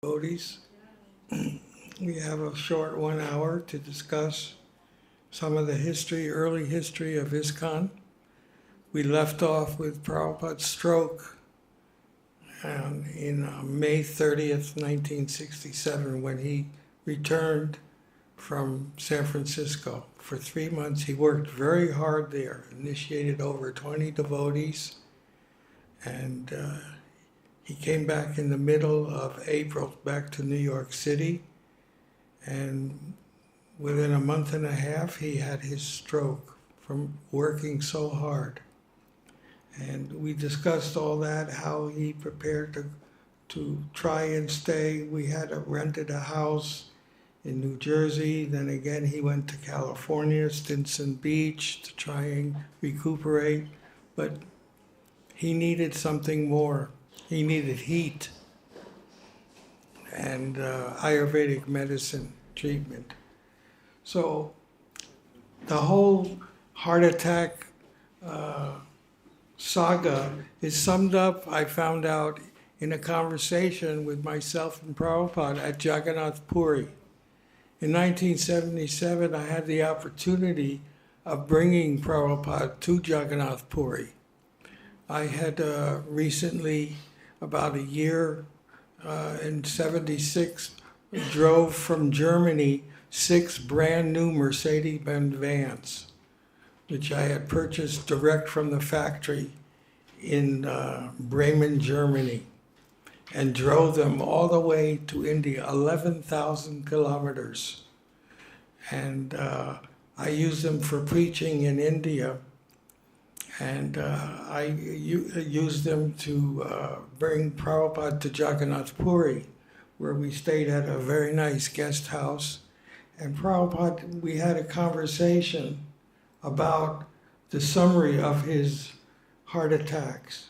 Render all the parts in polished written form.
Devotees. We have a short 1 hour to discuss some of the early history of ISKCON. We left off with Prabhupada's stroke in May 30th, 1967, when he returned from San Francisco. For 3 months, he worked very hard there, initiated over 20 devotees, and he came back in the middle of April, back to New York City, and within a month and a half, he had his stroke from working so hard. And we discussed all that, how he prepared to try and stay. We had rented a house in New Jersey. Then again, he went to California, Stinson Beach, to try and recuperate. But he needed something more. He needed heat and Ayurvedic medicine treatment. So the whole heart attack saga is summed up, I found out, in a conversation with myself and Prabhupada at Jagannath Puri. In 1977, I had the opportunity of bringing Prabhupada to Jagannath Puri. I had recently, about a year in 76, drove from Germany 6 brand new Mercedes-Benz vans, which I had purchased direct from the factory in Bremen, Germany, and drove them all the way to India, 11,000 kilometers. And I used them for preaching in India. And I used them to bring Prabhupada to Jagannath Puri, where we stayed at a very nice guest house. And Prabhupada, we had a conversation about the summary of his heart attacks.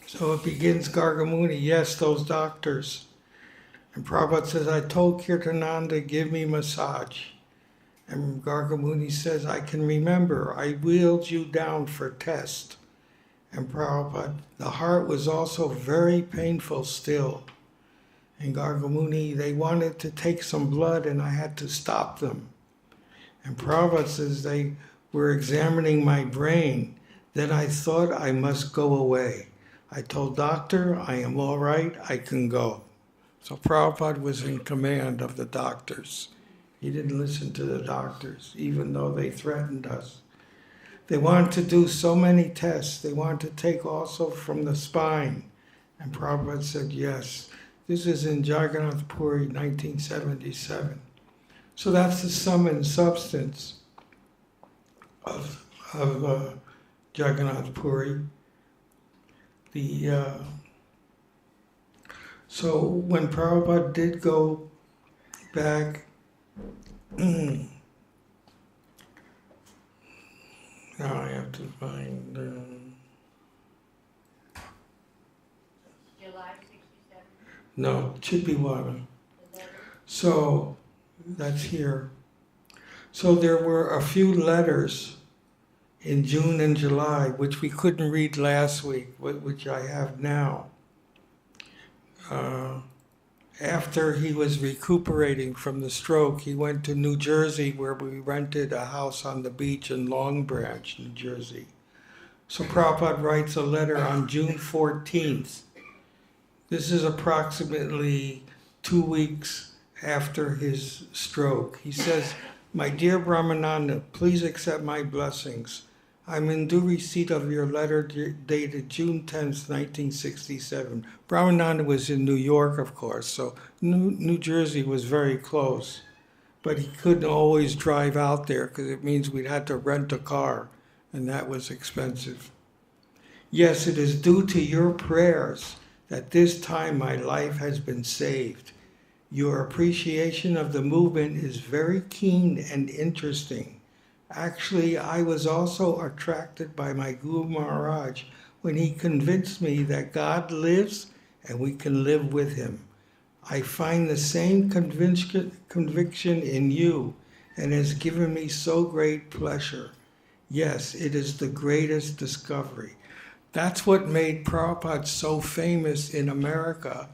So it begins, Gargamuni, yes, those doctors. And Prabhupada says, I told Kirtananda, give me massage. And Gargamuni says, I can remember, I wheeled you down for test. And Prabhupada, the heart was also very painful still. And Gargamuni, they wanted to take some blood and I had to stop them. And Prabhupada says, they were examining my brain. Then I thought I must go away. I told doctor, I am all right, I can go. So Prabhupada was in command of the doctors. He didn't listen to the doctors, even though they threatened us. They wanted to do so many tests. They wanted to take also from the spine. And Prabhupada said, yes. This is in Jagannath Puri, 1977. So that's the sum and substance of Jagannath Puri. So when Prabhupada did go back, now I have to find. July 67? No, Chippiwada. So that's here. So there were a few letters in June and July, which we couldn't read last week, which I have now. After he was recuperating from the stroke, he went to New Jersey, where we rented a house on the beach in Long Branch, New Jersey. So Prabhupada writes a letter on June 14th. This is approximately 2 weeks after his stroke. He says, my dear Brahmananda, please accept my blessings. I'm in due receipt of your letter dated June 10th, 1967. Brahmananda was in New York, of course, so New Jersey was very close. But he couldn't always drive out there because it means we'd had to rent a car, and that was expensive. Yes, it is due to your prayers that this time my life has been saved. Your appreciation of the movement is very keen and interesting. Actually, I was also attracted by my Guru Maharaj when he convinced me that God lives and we can live with him. I find the same conviction in you and has given me so great pleasure. Yes, it is the greatest discovery. That's what made Prabhupada so famous in America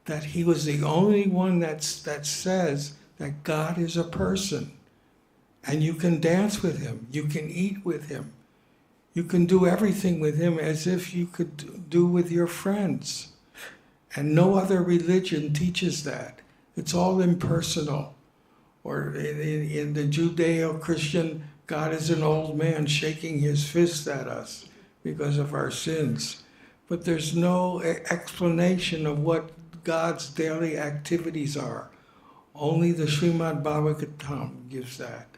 that he was the only one that says that God is a person. And you can dance with him, you can eat with him, you can do everything with him as if you could do with your friends. And no other religion teaches that. It's all impersonal. Or in the Judeo-Christian, God is an old man shaking his fist at us because of our sins. But there's no explanation of what God's daily activities are. Only the Srimad Bhagavad-Gita gives that.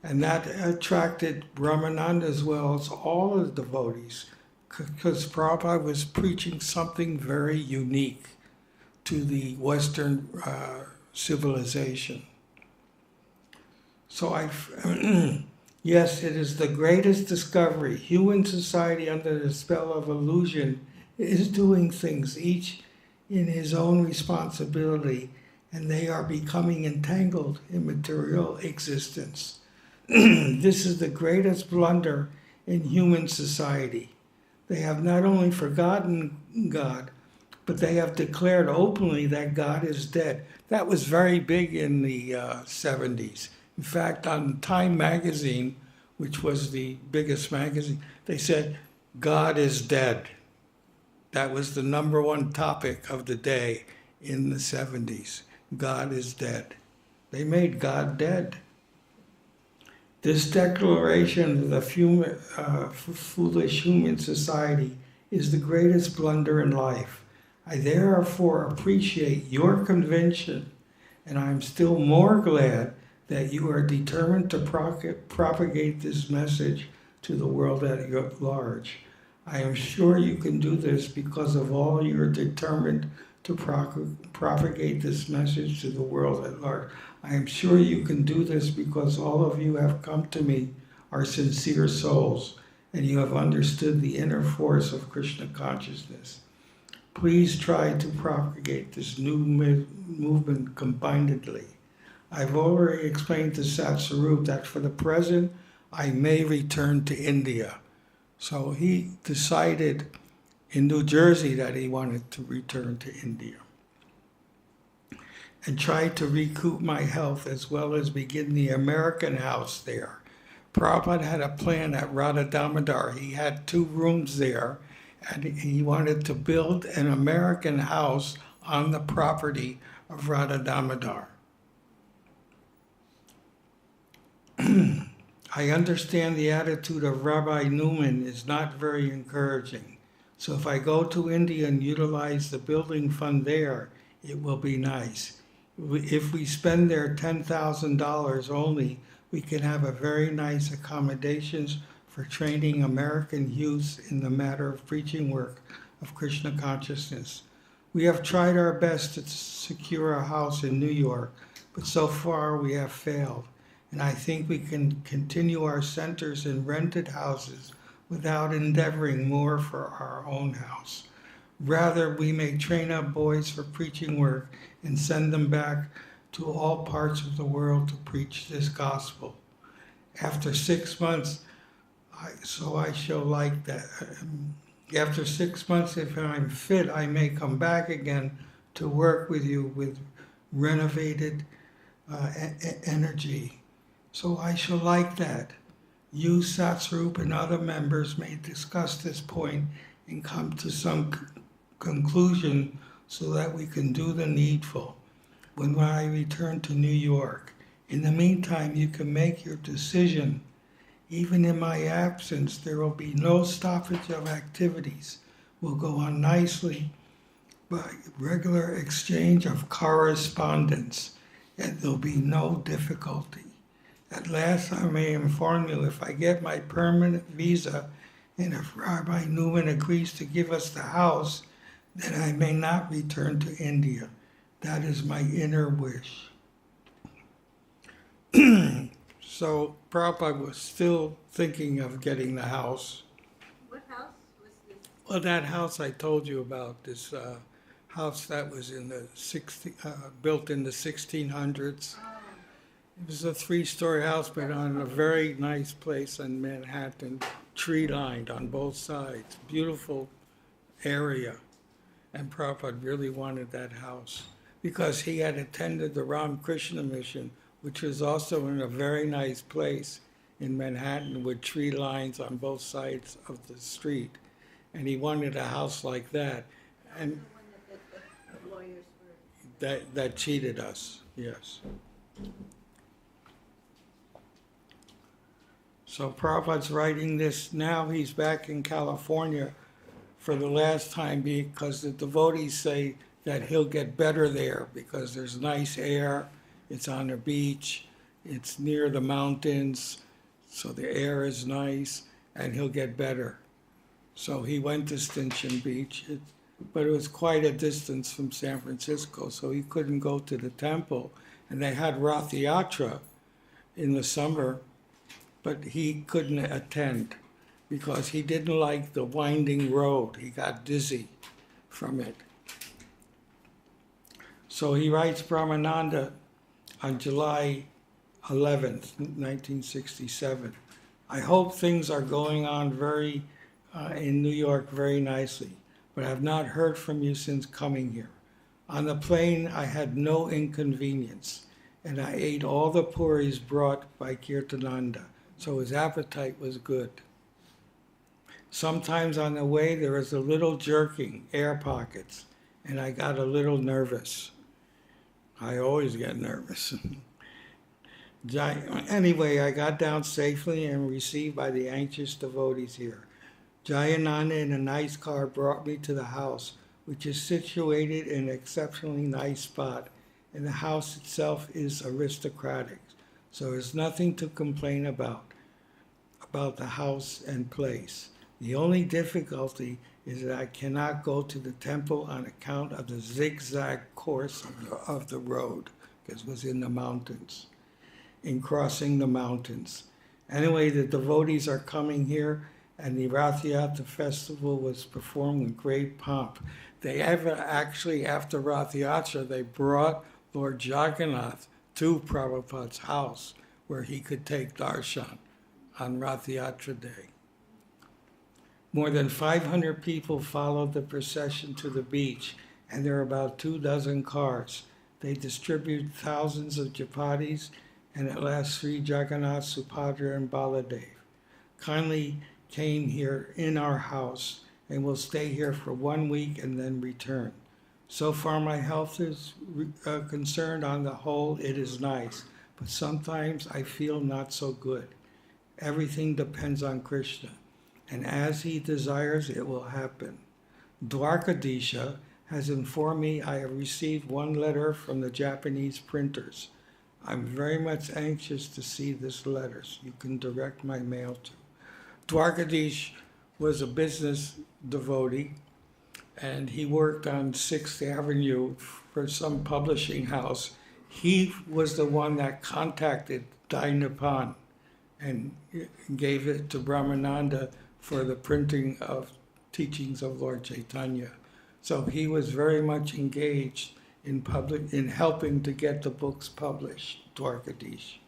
And that attracted Brahmananda as well as all of the devotees, because Prabhupada was preaching something very unique to the Western civilization. So yes, it is the greatest discovery. Human society under the spell of illusion is doing things, each in his own responsibility, and they are becoming entangled in material existence. This is the greatest blunder in human society. They have not only forgotten God, but they have declared openly that God is dead. That was very big in the 70s. In fact, on Time magazine, which was the biggest magazine, they said, God is dead. That was the number one topic of the day in the 70s. God is dead. They made God dead. This declaration of the foolish human society is the greatest blunder in life. I therefore appreciate your conviction, and I am still more glad that you are determined to propagate this message to the world at large. I am sure you can do this because of all you're determined to propagate this message to the world at large. I am sure you can do this because all of you have come to me are sincere souls, and you have understood the inner force of Krishna consciousness. Please try to propagate this new movement combinedly. I've already explained to Satsarup that for the present, I may return to India. So he decided in New Jersey that he wanted to return to India and try to recoup my health as well as begin the American house there. Prabhupada had a plan at Radha Damodar. He had 2 rooms there, and he wanted to build an American house on the property of Radha Damodar. I understand the attitude of Rabbi Newman is not very encouraging. So if I go to India and utilize the building fund there, it will be nice. If we spend there $10,000 only, we can have a very nice accommodations for training American youth in the matter of preaching work of Krishna consciousness. We have tried our best to secure a house in New York, but so far we have failed. And I think we can continue our centers in rented houses without endeavoring more for our own house. Rather, we may train up boys for preaching work and send them back to all parts of the world to preach this gospel. After 6 months, I shall like that. After 6 months, if I'm fit, I may come back again to work with you with renovated energy. So I shall like that. You, Satsrup, and other members may discuss this point and come to some conclusion so that we can do the needful when I return to New York. In the meantime, you can make your decision. Even in my absence, there will be no stoppage of activities. We'll go on nicely by regular exchange of correspondence, and there'll be no difficulty. At last, I may inform you, if I get my permanent visa, and if Rabbi Newman agrees to give us the house, then I may not return to India. That is my inner wish. So Prabhupada was still thinking of getting the house. What house was this? Well, that house I told you about, this house that was in the built in the 1600s. It was a 3-story house, but on a very nice place in Manhattan, tree-lined on both sides. Beautiful area. And Prabhupada really wanted that house because he had attended the Ramakrishna mission, which was also in a very nice place in Manhattan with tree lines on both sides of the street. And he wanted a house like that. And The one that the lawyers were. that cheated us, yes. So Prabhupada's writing this now. He's back in California for the last time because the devotees say that he'll get better there because there's nice air, it's on the beach, it's near the mountains, so the air is nice, and he'll get better. So he went to Stinson Beach, but it was quite a distance from San Francisco, so he couldn't go to the temple. And they had Rathayatra in the summer, but he couldn't attend because he didn't like the winding road. He got dizzy from it. So he writes Brahmananda on July 11th, 1967. I hope things are going on in New York very nicely, but I have not heard from you since coming here. On the plane, I had no inconvenience, and I ate all the puris brought by Kirtananda, so his appetite was good. Sometimes on the way, there was a little jerking, air pockets, and I got a little nervous. I always get nervous. Anyway, I got down safely and received by the anxious devotees here. Jayananda in a nice car brought me to the house, which is situated in an exceptionally nice spot, and the house itself is aristocratic, so there's nothing to complain about the house and place. The only difficulty is that I cannot go to the temple on account of the zigzag course of the road, because it was in the mountains, in crossing the mountains. Anyway, the devotees are coming here, and the Rathayatra festival was performed with great pomp. They actually, after Rathayatra, they brought Lord Jagannath to Prabhupada's house where he could take darshan on Rathayatra day. More than 500 people followed the procession to the beach, and there are about 24 cars. They distribute thousands of chapatis, and at last Sri Jagannath, Subhadra, and Baladev kindly came here in our house and will stay here for 1 week and then return. So far my health is concerned. On the whole, it is nice, but sometimes I feel not so good. Everything depends on Krishna, and as he desires, it will happen. Dwarkadisha has informed me I have received 1 letter from the Japanese printers. I'm very much anxious to see this letter, so you can direct my mail to. Dwarkadish was a business devotee, and he worked on 6th Avenue for some publishing house. He was the one that contacted Dai Nippon and gave it to Brahmananda for the printing of teachings of Lord Chaitanya. So he was very much engaged in helping to get the books published, Dwarkadish.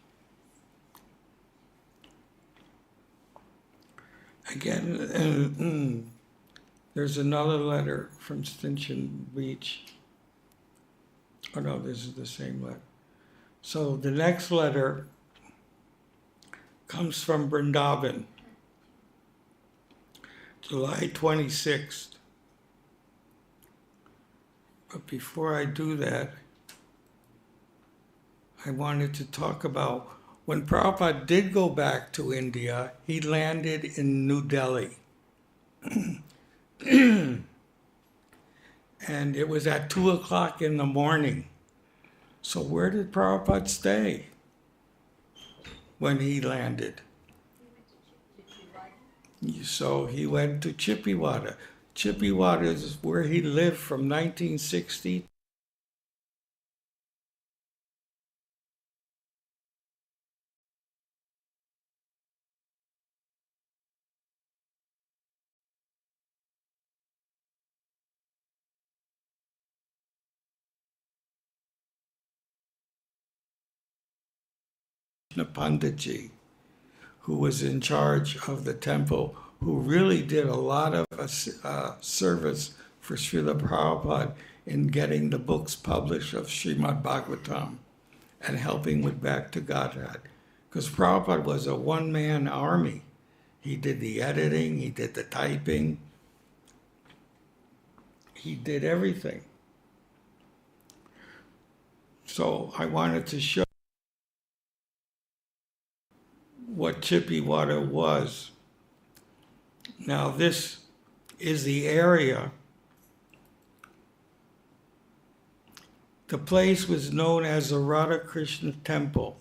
Again, there's another letter from Stinson Beach. Oh no, this is the same letter. So the next letter comes from Vrindavan, July 26th. But before I do that, I wanted to talk about when Prabhupada did go back to India, he landed in New Delhi. And it was at 2 o'clock in the morning. So where did Prabhupada stay when he landed? So he went to Chippewa. Chippewa is where he lived from 1960 Panditji, who was in charge of the temple, who really did a lot of service for Srila Prabhupada in getting the books published of Srimad Bhagavatam and helping with Back to Godhead. Because Prabhupada was a one-man army. He did the editing, he did the typing, he did everything. So I wanted to show what Chippy Water was. Now this is the area. The place was known as the Radha Krishna Temple.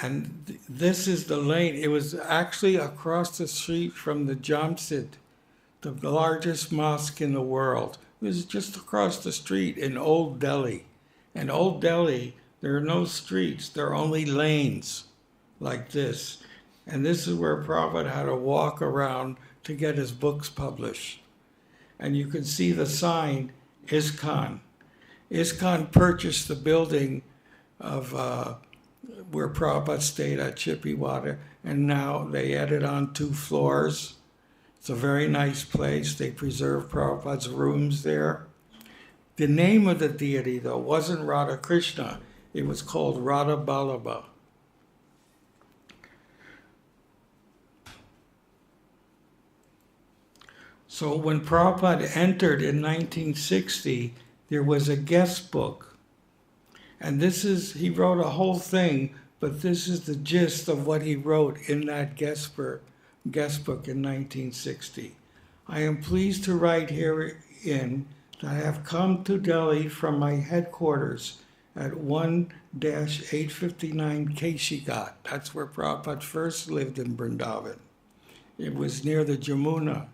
And this is the lane. It was actually across the street from the Jamsid, the largest mosque in the world. It was just across the street in Old Delhi. In Old Delhi, there are no streets. There are only lanes like this. And this is where Prabhupada had to walk around to get his books published. And you can see the sign, ISKCON. ISKCON purchased the building of where Prabhupada stayed at Chippewada, and now they added on 2 floors. It's a very nice place. They preserve Prabhupada's rooms there. The name of the deity, though, wasn't Radha Krishna. It was called Radha Ballabha. So when Prabhupada entered in 1960, there was a guest book. And this is, he wrote a whole thing, but this is the gist of what he wrote in that guest book in 1960. I am pleased to write herein that I have come to Delhi from my headquarters at 1-859 Keshigat. That's where Prabhupada first lived in Vrindavan. It was near the Jamuna.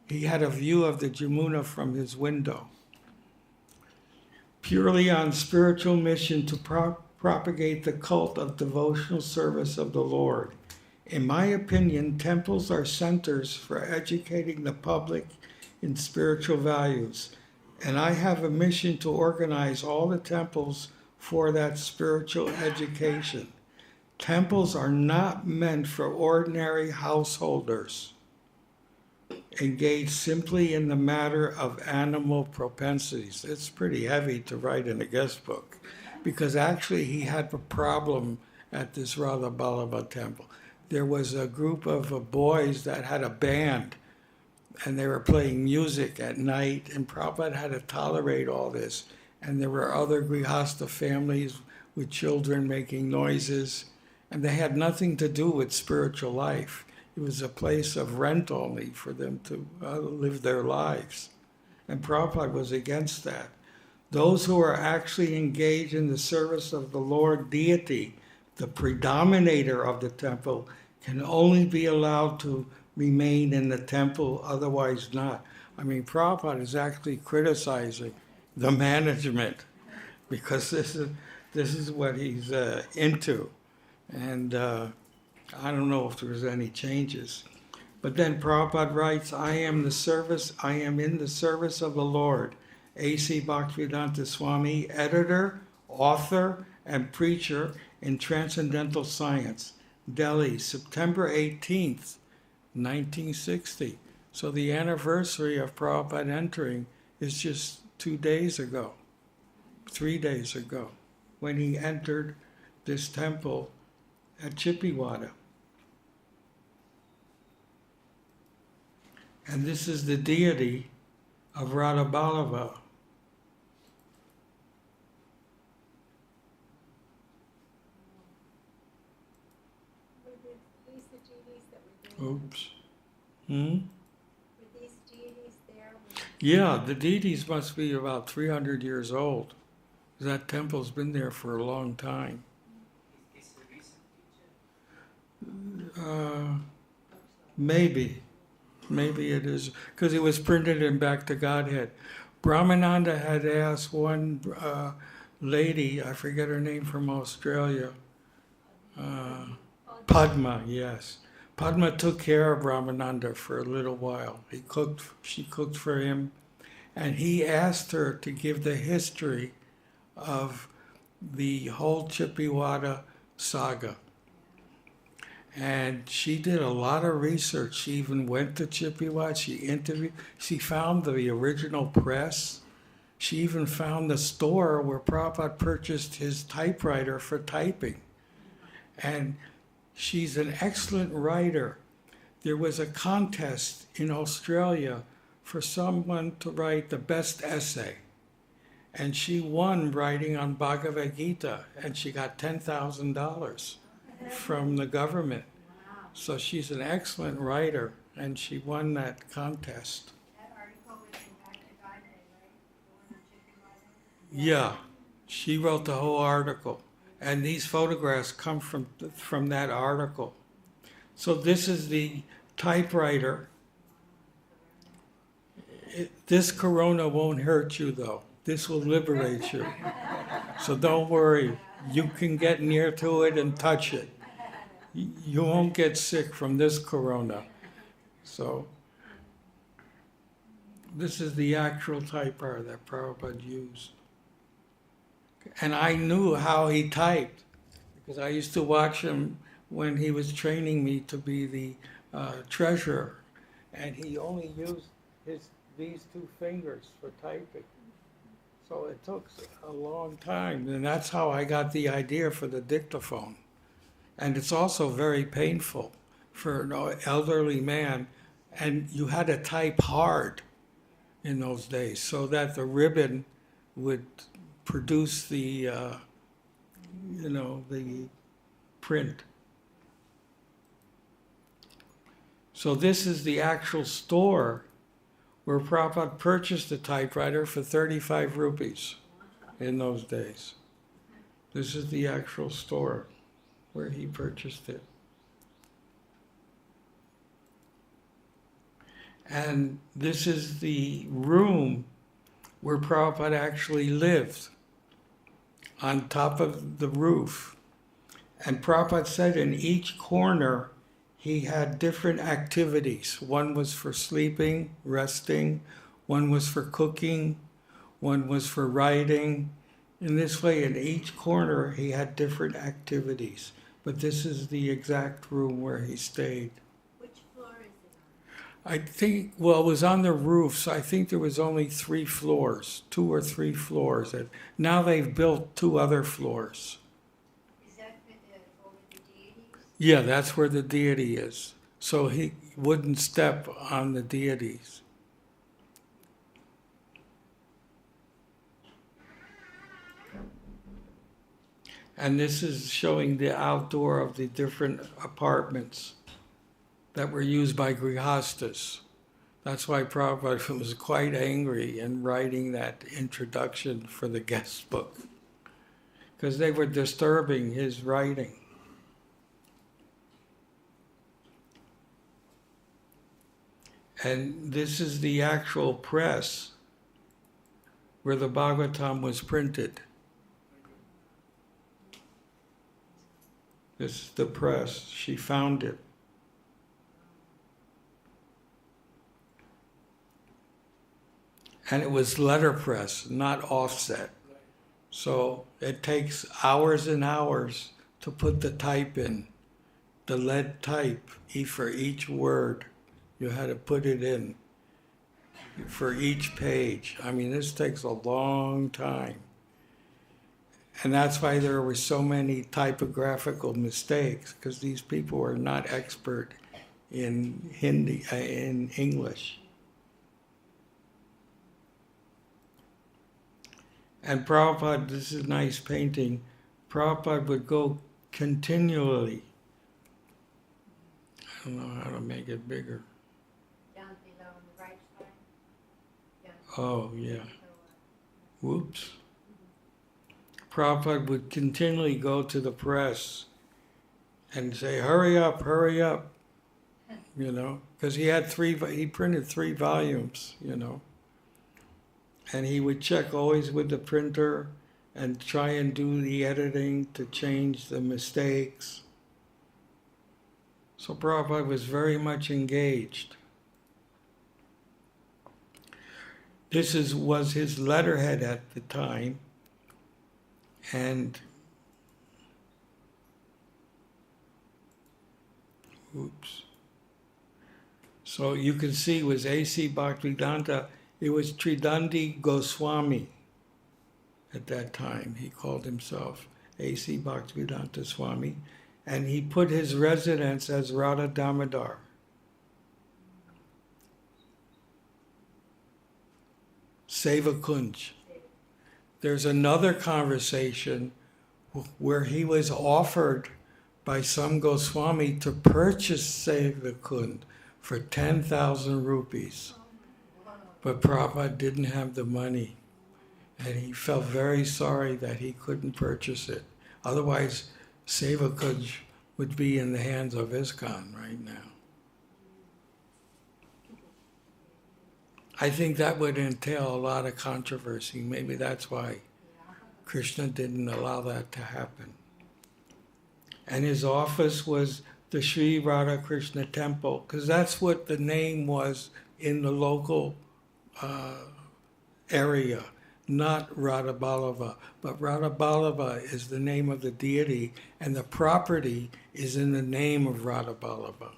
He had a view of the Jamuna from his window. Purely on spiritual mission to propagate the cult of devotional service of the Lord. In my opinion, temples are centers for educating the public in spiritual values, and I have a mission to organize all the temples for that spiritual education. Temples are not meant for ordinary householders engaged simply in the matter of animal propensities. It's pretty heavy to write in a guest book, because actually he had a problem at this Radha Ballabha temple. There was a group of boys that had a band, and they were playing music at night, and Prabhupada had to tolerate all this. And there were other Grihastha families with children making noises, and they had nothing to do with spiritual life. It was a place of rent only for them to live their lives. And Prabhupada was against that. Those who are actually engaged in the service of the Lord deity, the predominator of the temple, can only be allowed to remain in the temple, otherwise not. I mean, Prabhupada is actually criticizing the management, because this is what he's into. And I don't know if there's any changes. But then Prabhupada writes, I am in the service of the Lord. A.C. Bhaktivedanta Swami, editor, author, and preacher in Transcendental Science, Delhi, September 18th, 1960. So the anniversary of Prabhupada entering is just 2 days ago, 3 days ago, when he entered this temple at Chippewada. And this is the deity of Radha Ballabha. Were these the deities that were there? Oops. Were these deities there? Yeah, the deities must be about 300 years old. That temple's been there for a long time. Maybe it is, because it was printed in Back to Godhead. Brahmananda had asked one lady, I forget her name, from Australia, Padma, yes. Padma took care of Brahmananda for a little while. She cooked for him, and he asked her to give the history of the whole Chippewada saga. And she did a lot of research. She even went to Chippewa. She interviewed. She found the original press. She even found the store where Prabhupada purchased his typewriter for typing. And she's an excellent writer. There was a contest in Australia for someone to write the best essay. And she won writing on Bhagavad-Gita, and she got $10,000 from the government. So she's an excellent writer, and she won that contest. That article was in Back to God Day, right? The one on Chicken Yeah, she wrote the whole article, and these photographs come from that article. So this is the typewriter. This corona won't hurt you, though. This will liberate you. So don't worry. You can get near to it and touch it. You won't get sick from this corona. So this is the actual typewriter that Prabhupada used. And I knew how he typed because I used to watch him when he was training me to be the treasurer. And he only used these two fingers for typing. So it took a long time, and that's how I got the idea for the dictaphone. And it's also very painful for an elderly man, and you had to type hard in those days so that the ribbon would produce the, the print. So this is the actual store where Prabhupada purchased a typewriter for 35 rupees in those days. This is the actual store where he purchased it. And this is the room where Prabhupada actually lived, on top of the roof. And Prabhupada said in each corner he had different activities. One was for sleeping, resting, one was for cooking, one was for writing. In this way, in each corner he had different activities. But this is the exact room where he stayed. Which floor is it on? I think, well, it was on the roof, so I think there was only 3 floors, 2 or 3 floors. And now they've built 2 other floors. Is that over the deities? Yeah, that's where the deity is. So he wouldn't step on the deities. And this is showing the outdoor of the different apartments that were used by grihastas. That's why Prabhupada was quite angry in writing that introduction for the guest book, because they were disturbing his writing. And this is the actual press where the Bhagavatam was printed. This is the press. She found it. And it was letterpress, not offset. So it takes hours and hours to put the type in. The lead type for each word. You had to put it in for each page. I mean, this takes a long time. And that's why there were so many typographical mistakes, because these people were not expert in in English. And Prabhupada, this is a nice painting, Prabhupada would go continually. I don't know how to make it bigger. Down below on the right side? Down Oh, yeah. below. Whoops. Prabhupada would continually go to the press and say, hurry up, because he printed 3 volumes, and he would check always with the printer and try and do the editing to change the mistakes. So Prabhupada was very much engaged. This was his letterhead at the time. And Oops. So you can see it was A.C. Bhaktivedanta. It was Tridandi Goswami at that time. He called himself A.C. Bhaktivedanta Swami. And he put his residence as Radha Damodar. Seva Kunj. There's another conversation where he was offered by some Goswami to purchase Seva Kunj for 10,000 rupees. But Prabhupada didn't have the money. And he felt very sorry that he couldn't purchase it. Otherwise, Seva Kunj would be in the hands of ISKCON right now. I think that would entail a lot of controversy. Maybe that's why Krishna didn't allow that to happen. And his office was the Sri Radha Krishna Temple, because that's what the name was in the local area, not Radhaballabha. But Radhaballabha is the name of the deity, and the property is in the name of Radhaballabha.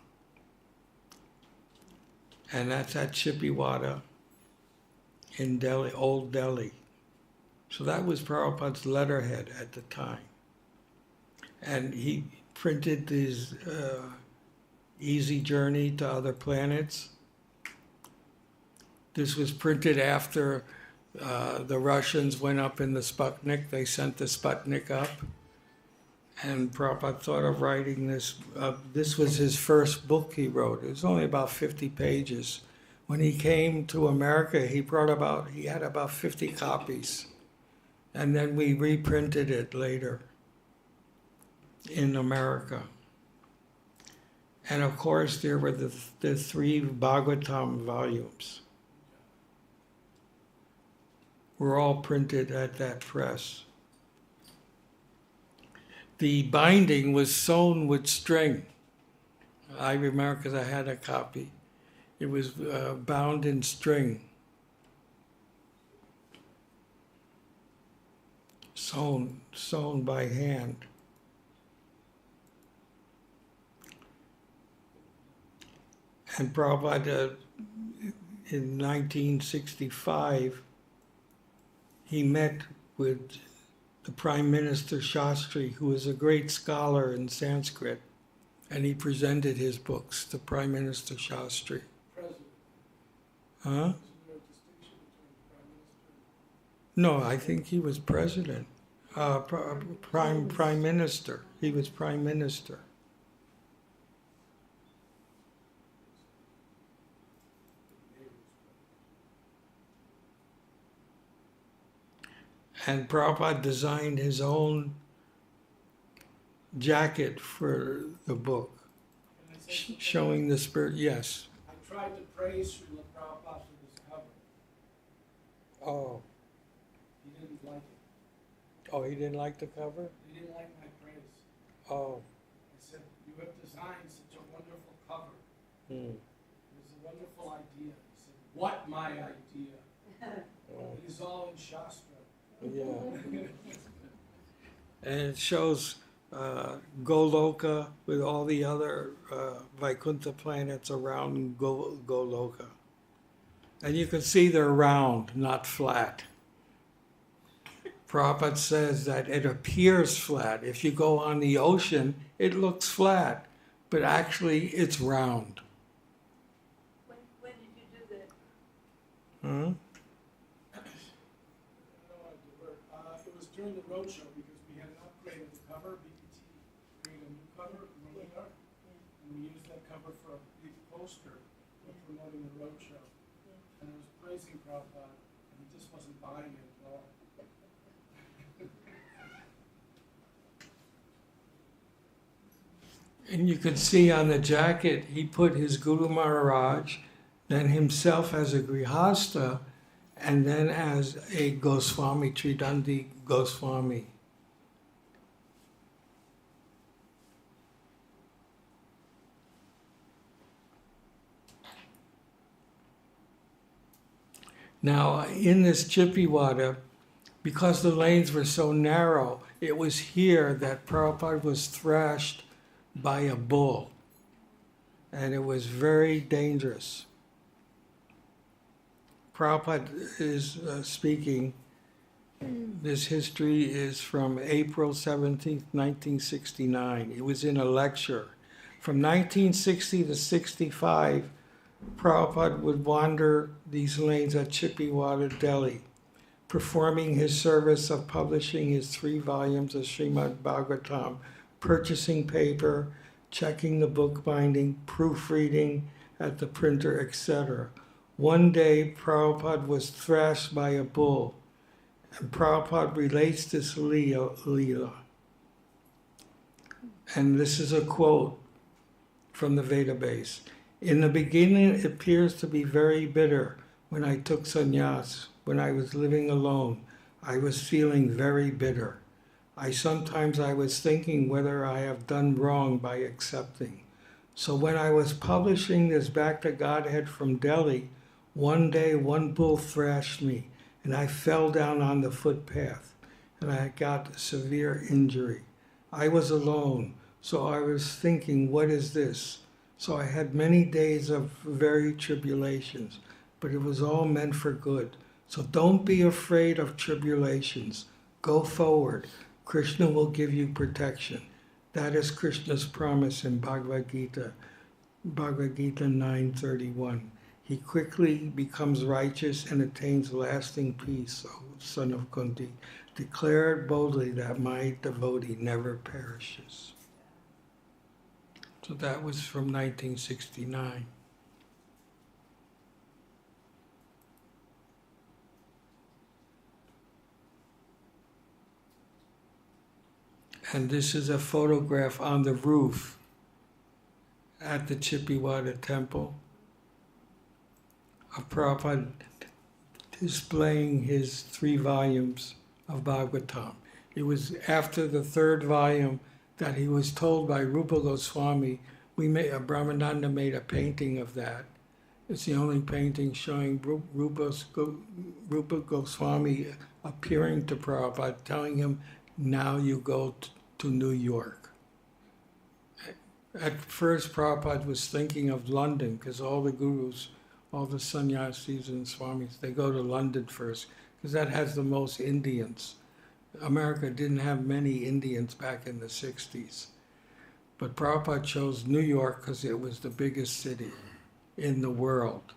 And that's at Chippiwada in Delhi, Old Delhi. So that was Prabhupada's letterhead at the time. And he printed his Easy Journey to Other Planets. This was printed after the Russians went up in the Sputnik. They sent the Sputnik up. And Prabhupada thought of writing this. This was his first book he wrote. It was only about 50 pages. When he came to America, he had about 50 copies. And then we reprinted it later in America. And of course, there were the 3 Bhagavatam volumes. Were all printed at that press. The binding was sewn with string. I remember because I had a copy. It was bound in string. Sewn by hand. And Prabhupada, in 1965, he met with the Prime Minister Shastri, who was a great scholar in Sanskrit, and he presented his books to Prime Minister Shastri. President. Huh? Isn't there a distinction between Prime Minister? No, I think he was president. Prime Minister. He was Prime Minister. And Prabhupada designed his own jacket for the book, Can I say something? showing the spirit. Yes. I tried to praise Srila Prabhupada for this cover. Oh. He didn't like it. Oh, he didn't like the cover? He didn't like my praise. Oh. I said, you have designed such a wonderful cover. Hmm. It was a wonderful idea. He said, what my idea? Oh. It is all in Shastra. Yeah. And it shows Goloka with all the other Vaikuntha planets around Goloka. And you can see they're round, not flat. Prabhupada says that it appears flat. If you go on the ocean, it looks flat, but actually it's round. When did you do that? Huh? It was during the roadshow because we had an upgrade of the cover. BPT created a new cover, Ramona, and we used that cover for a big poster for promoting the roadshow. And I was praising Prabhupada, and he just wasn't buying it at all. And you can see on the jacket, he put his Guru Maharaj, then himself as a Grihasta, and then as a Goswami, Tridandi Goswami. Now, in this Chippiwada, because the lanes were so narrow, it was here that Prabhupada was thrashed by a bull. and it was very dangerous. Prabhupada is speaking. This history is from April 17th, 1969. It was in a lecture. From 1960 to 65, Prabhupada would wander these lanes at Chippewater, Delhi, performing his service of publishing his 3 volumes of Srimad Bhagavatam, purchasing paper, checking the book binding, proofreading at the printer, etc. One day, Prabhupada was thrashed by a bull, and Prabhupada relates this Leela. And this is a quote from the Vedabase. In the beginning, it appears to be very bitter. When I took sannyas, when I was living alone, I was feeling very bitter. Sometimes I was thinking whether I have done wrong by accepting. So when I was publishing this Back to Godhead from Delhi, one day one bull thrashed me, and I fell down on the footpath, and I got a severe injury. I was alone, so I was thinking, what is this? So I had many days of very tribulations, but it was all meant for good. So don't be afraid of tribulations. Go forward. Krishna will give you protection. That is Krishna's promise in Bhagavad-Gita, Bhagavad-Gita 9:31. He quickly becomes righteous and attains lasting peace, O son of Kunti. Declare boldly that my devotee never perishes. So that was from 1969. And this is a photograph on the roof at the Chippewater Temple of Prabhupada displaying his 3 volumes of Bhagavatam. It was after the 3rd volume that he was told by Rupa Goswami, Brahmananda made a painting of that. It's the only painting showing Rupa Goswami appearing to Prabhupada, telling him, now you go to New York. At first, Prabhupada was thinking of London, because all the gurus, all the sannyasis and swamis, they go to London first, because that has the most Indians. America didn't have many Indians back in the 60s. But Prabhupada chose New York because it was the biggest city in the world.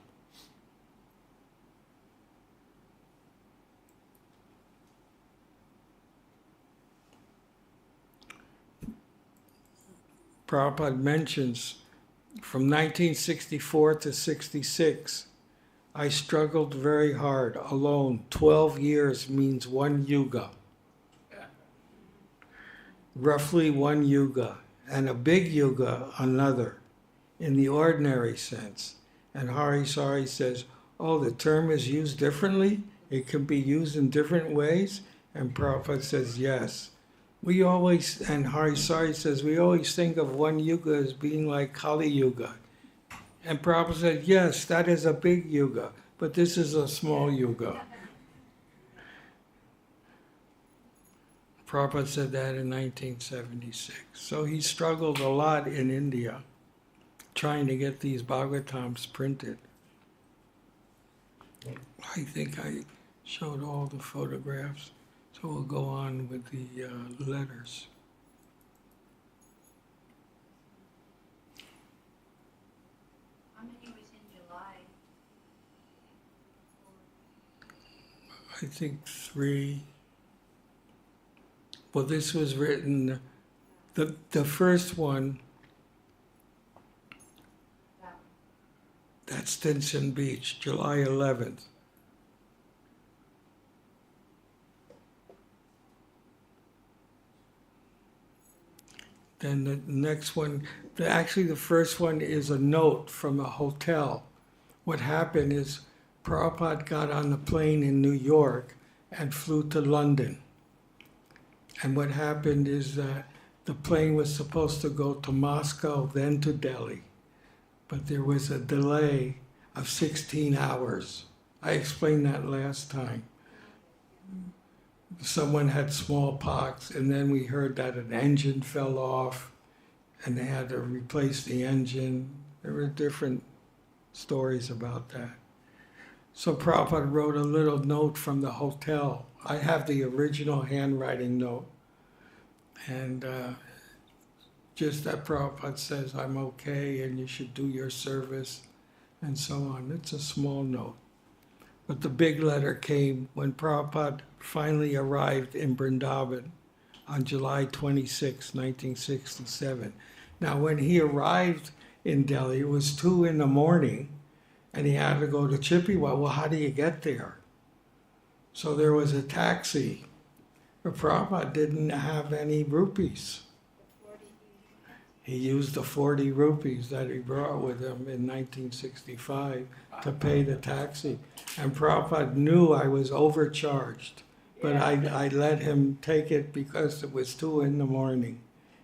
Prabhupada mentions from 1964 to 66, I struggled very hard, alone. 12 years means 1 yuga. Roughly 1 yuga, and a big yuga, another, in the ordinary sense. And Hari Sari says, oh, the term is used differently? It can be used in different ways? And Prabhupada says, yes. We always, and Hari Sari says, we always think of 1 yuga as being like Kali Yuga. And Prabhupada said, yes, that is a big yuga, but this is a small yuga. Prabhupada said that in 1976. So he struggled a lot in India, trying to get these Bhagavatams printed. I think I showed all the photographs. So we'll go on with the letters. How many was in July? I think 3. Well, this was written, the first one, that's Stinson Beach, July 11th. Then the next one, actually the first one is a note from a hotel. What happened is Prabhupada got on the plane in New York and flew to London. And what happened is that the plane was supposed to go to Moscow, then to Delhi. But there was a delay of 16 hours. I explained that last time. Someone had smallpox, and then we heard that an engine fell off, and they had to replace the engine. There were different stories about that. So Prabhupada wrote a little note from the hotel. I have the original handwriting note. And just that Prabhupada says, I'm okay and you should do your service and so on. It's a small note. But the big letter came when Prabhupada finally arrived in Vrindavan on July 26, 1967. Now, when he arrived in Delhi, it was 2 in the morning, and he had to go to Chippewa. Well, how do you get there? So there was a taxi, but Prabhupada didn't have any rupees. He used the 40 rupees that he brought with him in 1965 to pay the taxi. And Prabhupada knew I was overcharged, but I let him take it because it was 2 in the morning,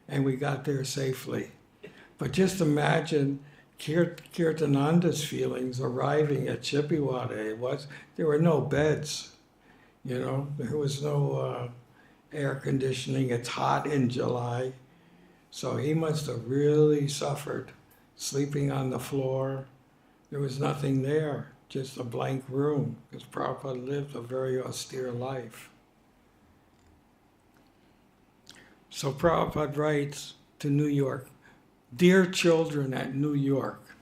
and we got there safely. But just imagine Kirtananda's feelings arriving at Chippewa. There were no beds, there was no air conditioning. It's hot in July. So he must have really suffered, sleeping on the floor. There was nothing there, just a blank room, because Prabhupada lived a very austere life. So Prabhupada writes to New York, "Dear children at New York."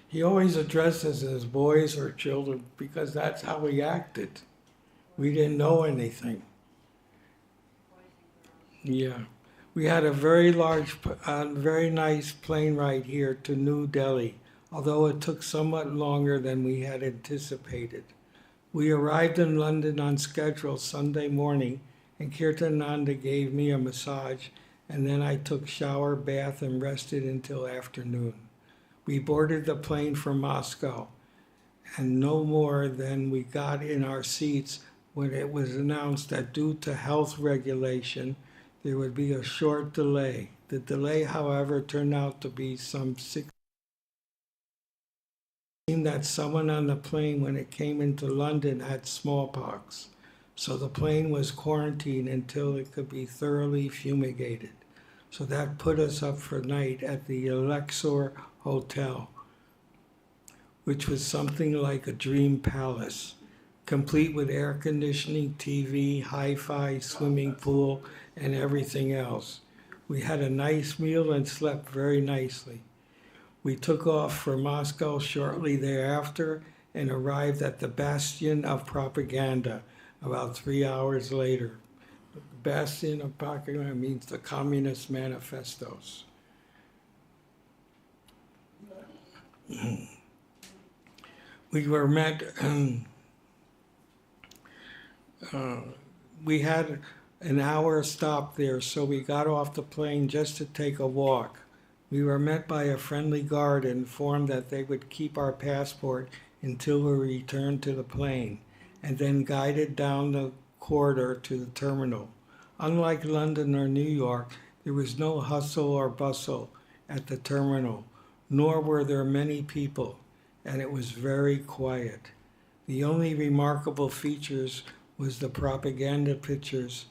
He always addresses as boys or children because that's how we acted. We didn't know anything. Yeah. We had a very very nice plane ride here to New Delhi, although it took somewhat longer than we had anticipated. We arrived in London on schedule Sunday morning, and Kirtananda gave me a massage, and then I took shower, bath, and rested until afternoon. We boarded the plane for Moscow, and no more than we got in our seats when it was announced that due to health regulation, there would be a short delay. The delay, however, turned out to be some 6. It seemed that someone on the plane, when it came into London, had smallpox. So the plane was quarantined until it could be thoroughly fumigated. So that put us up for night at the Elixir Hotel, which was something like a dream palace, complete with air conditioning, TV, hi-fi, swimming pool, and everything else. We had a nice meal and slept very nicely. We took off for Moscow shortly thereafter and arrived at the bastion of propaganda about 3 hours later. The bastion of propaganda means the Communist manifestos. We were met, we had an hour stop there, so we got off the plane just to take a walk. We were met by a friendly guard and informed that they would keep our passport until we returned to the plane, and then guided down the corridor to the terminal. Unlike London or New York, there was no hustle or bustle at the terminal, nor were there many people, and it was very quiet. The only remarkable features was the propaganda pictures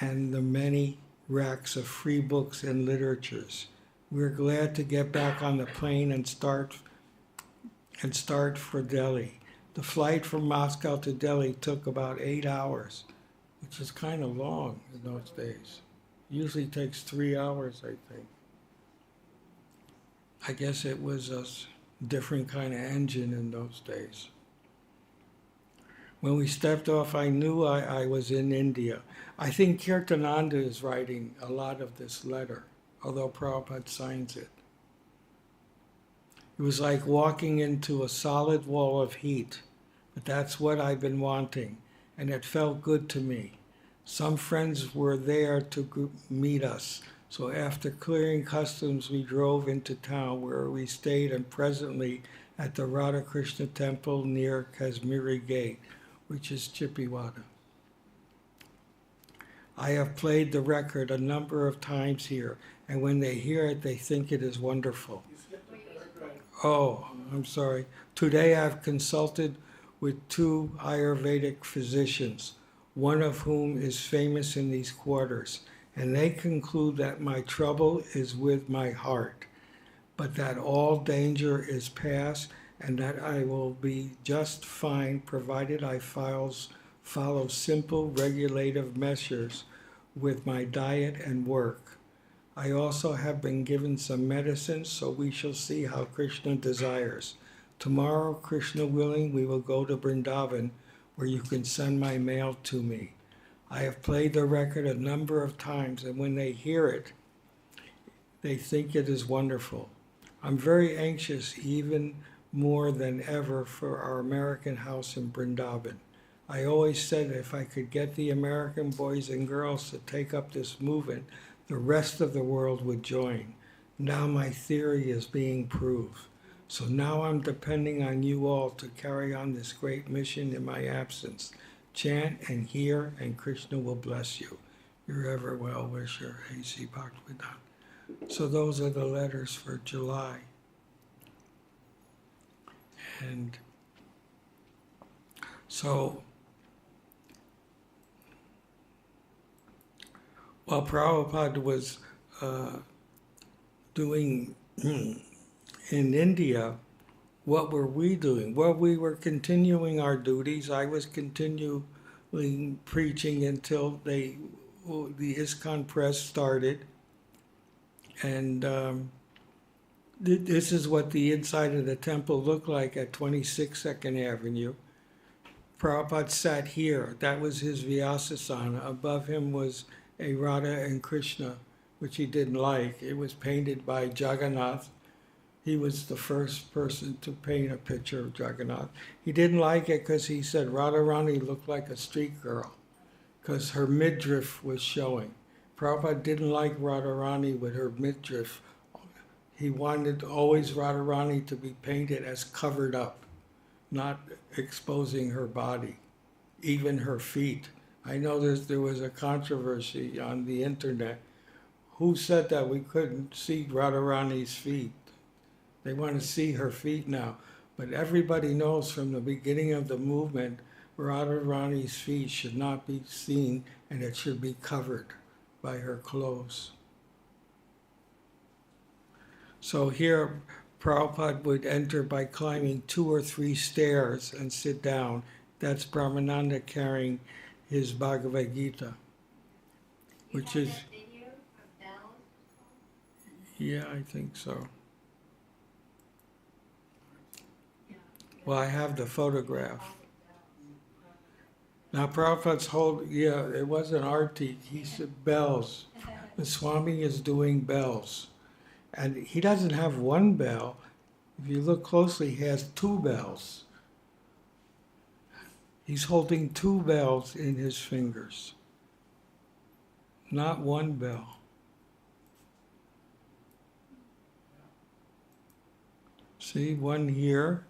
and the many racks of free books and literatures. We were glad to get back on the plane and start for Delhi. The flight from Moscow to Delhi took about 8 hours, which is kind of long in those days. Usually takes 3 hours, I think. I guess it was a different kind of engine in those days. When we stepped off, I knew I was in India. I think Kirtananda is writing a lot of this letter, although Prabhupada signs it. It was like walking into a solid wall of heat, but that's what I've been wanting, and it felt good to me. Some friends were there to meet us, so after clearing customs, we drove into town where we stayed, and presently at the Radha-Krishna temple near Kashmiri Gate, which is Chippewa. I have played the record a number of times here, and when they hear it, they think it is wonderful. Oh, I'm sorry. Today I've consulted with 2 Ayurvedic physicians, one of whom is famous in these quarters, and they conclude that my trouble is with my heart. but that all danger is past and that I will be just fine provided I follow simple regulative measures with my diet and work. I also have been given some medicine, so we shall see how Krishna desires. Tomorrow, Krishna willing, we will go to Vrindavan, where you can send my mail to me. I have played the record a number of times, and when they hear it, they think it is wonderful. I'm very anxious, even more than ever, for our American house in Vrindavan. I always said if I could get the American boys and girls to take up this movement, the rest of the world would join. Now my theory is being proved. So now I'm depending on you all to carry on this great mission in my absence. Chant and hear, and Krishna will bless you. Your ever well wisher, A.C. Bhakti-yoga. So those are the letters for July. And so, while Prabhupada was doing in India, what were we doing? Well, we were continuing our duties. I was continuing preaching until the ISKCON press started. And this is what the inside of the temple looked like at 26 Second Avenue. Prabhupada sat here. That was his Vyasasana. Above him was a Radha and Krishna, which he didn't like. It was painted by Jagannath. He was the first person to paint a picture of Jagannath. He didn't like it because he said Radharani looked like a street girl because her midriff was showing. Prabhupada didn't like Radharani with her midriff. He wanted always Radharani to be painted as covered up, not exposing her body, even her feet. I know there was a controversy on the internet. Who said that we couldn't see Radharani's feet? They want to see her feet now. But everybody knows from the beginning of the movement, Radharani's feet should not be seen and it should be covered by her clothes. So here, Prabhupada would enter by climbing 2 or 3 stairs and sit down. That's Brahmananda carrying his Bhagavad-Gita, which is... That video of bells? Yeah, I think so. Yeah. Well, I have the photograph. Now Prabhupada's it wasn't arti, he said bells. The Swami is doing bells. And he doesn't have one bell. If you look closely, he has 2 bells. He's holding 2 bells in his fingers, not one bell. See, one here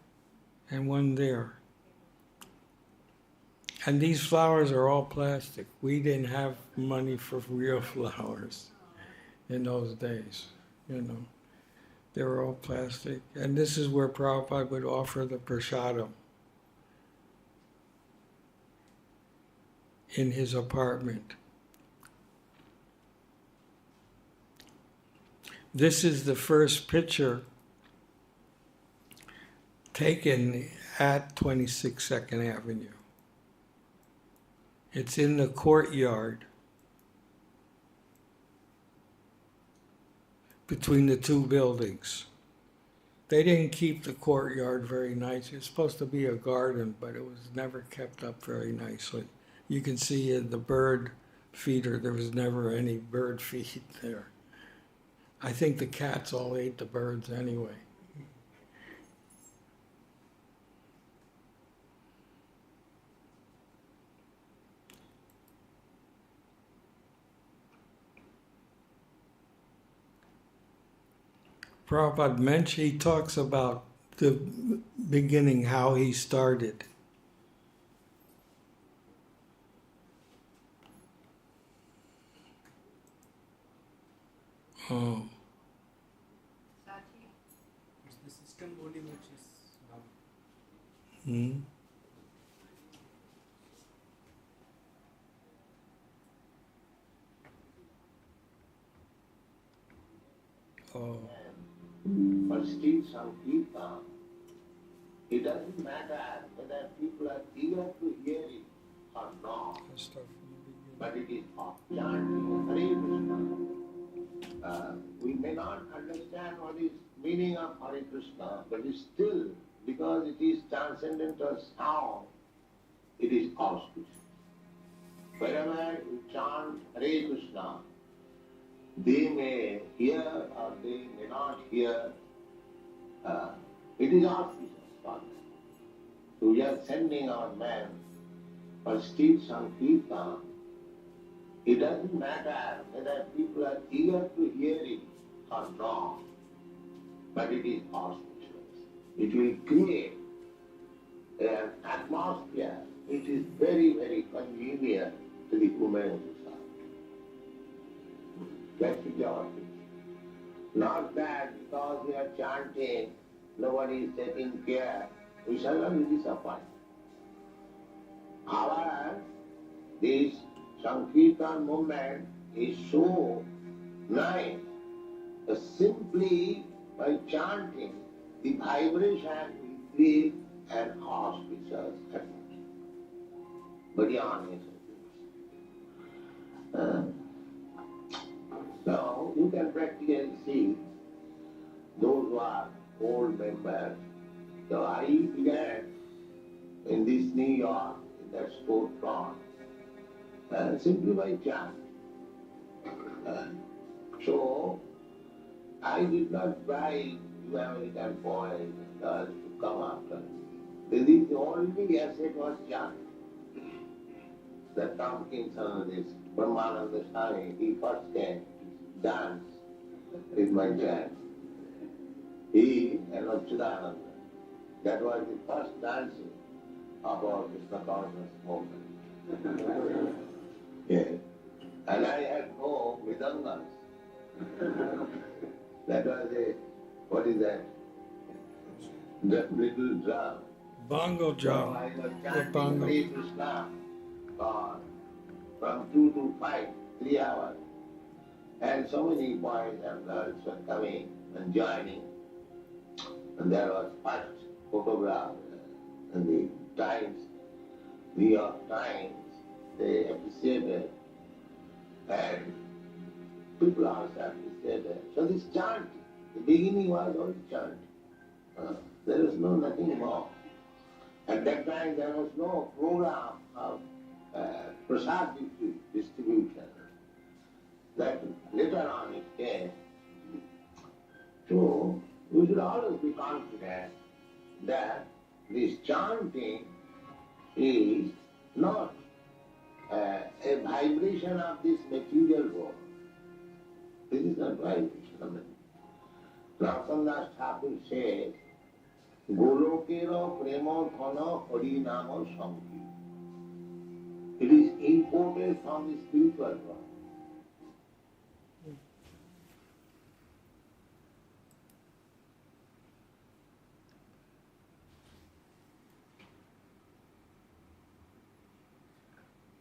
and one there. And these flowers are all plastic. We didn't have money for real flowers in those days, you know. They were all plastic. And this is where Prabhupada would offer the prasadam in his apartment. This is the first picture taken at 26 Second Avenue. It's in the courtyard between the 2 buildings. They didn't keep the courtyard very nice. It was supposed to be a garden, but it was never kept up very nicely. You can see in the bird feeder, there was never any bird feed there. I think the cats all ate the birds anyway. Prabhupada mentioned, he talks about the beginning, how he started. Oh. Sachi. It's the system only which is now. Hmm. Oh. street Sankirtan, it doesn't matter whether people are eager to hear it or not, but it is of chanting Hare Krishna. We may not understand what is meaning of Hare Krishna, but it's still, because it is transcendental sound, it is auspicious. Wherever you chant Hare Krishna, they may hear or they may not hear. It is auspicious for them. So we are sending our men for street Sankirtan. It doesn't matter whether people are eager to hear it or not, but it is auspicious. It will create an atmosphere which is very, very convenient to the human society. That's the job. Not that because we are chanting, nobody is taking care, we shall not be disappointed. However, this Sankirtan movement is so nice that simply by chanting, the vibration will create an auspicious atmosphere. Very honest. Now, you can practically see those who are old members. So I began in this New York, in that sport front, simply by chance. So I did not buy the American boys and girls to come after me. The only asset was chant. The Tompkins Square this Brahmananda Swami, he first came to dance with my chant. He and Chidananda. That was the first dancing of our Krishna consciousness movement. Yes. And I had no mridangas. That was what is that? That little drum. Bongo So drum. I was The chanting bongo. Hare Krishna from 2 to 5, 3 hours. And so many boys and girls were coming and joining. And there was first photograph in the Times, New York Times, they appreciated, and people also appreciated. So this chanting, the beginning was only chanting. There was nothing more. At that time there was no program of prasad distribution. That later on it came. So we should always be confident that this chanting is not a vibration of this material world. This is not vibration of it. Narasimha Thakur says, Golokera prema dhana harinama sankhi. It is imported from the spiritual world.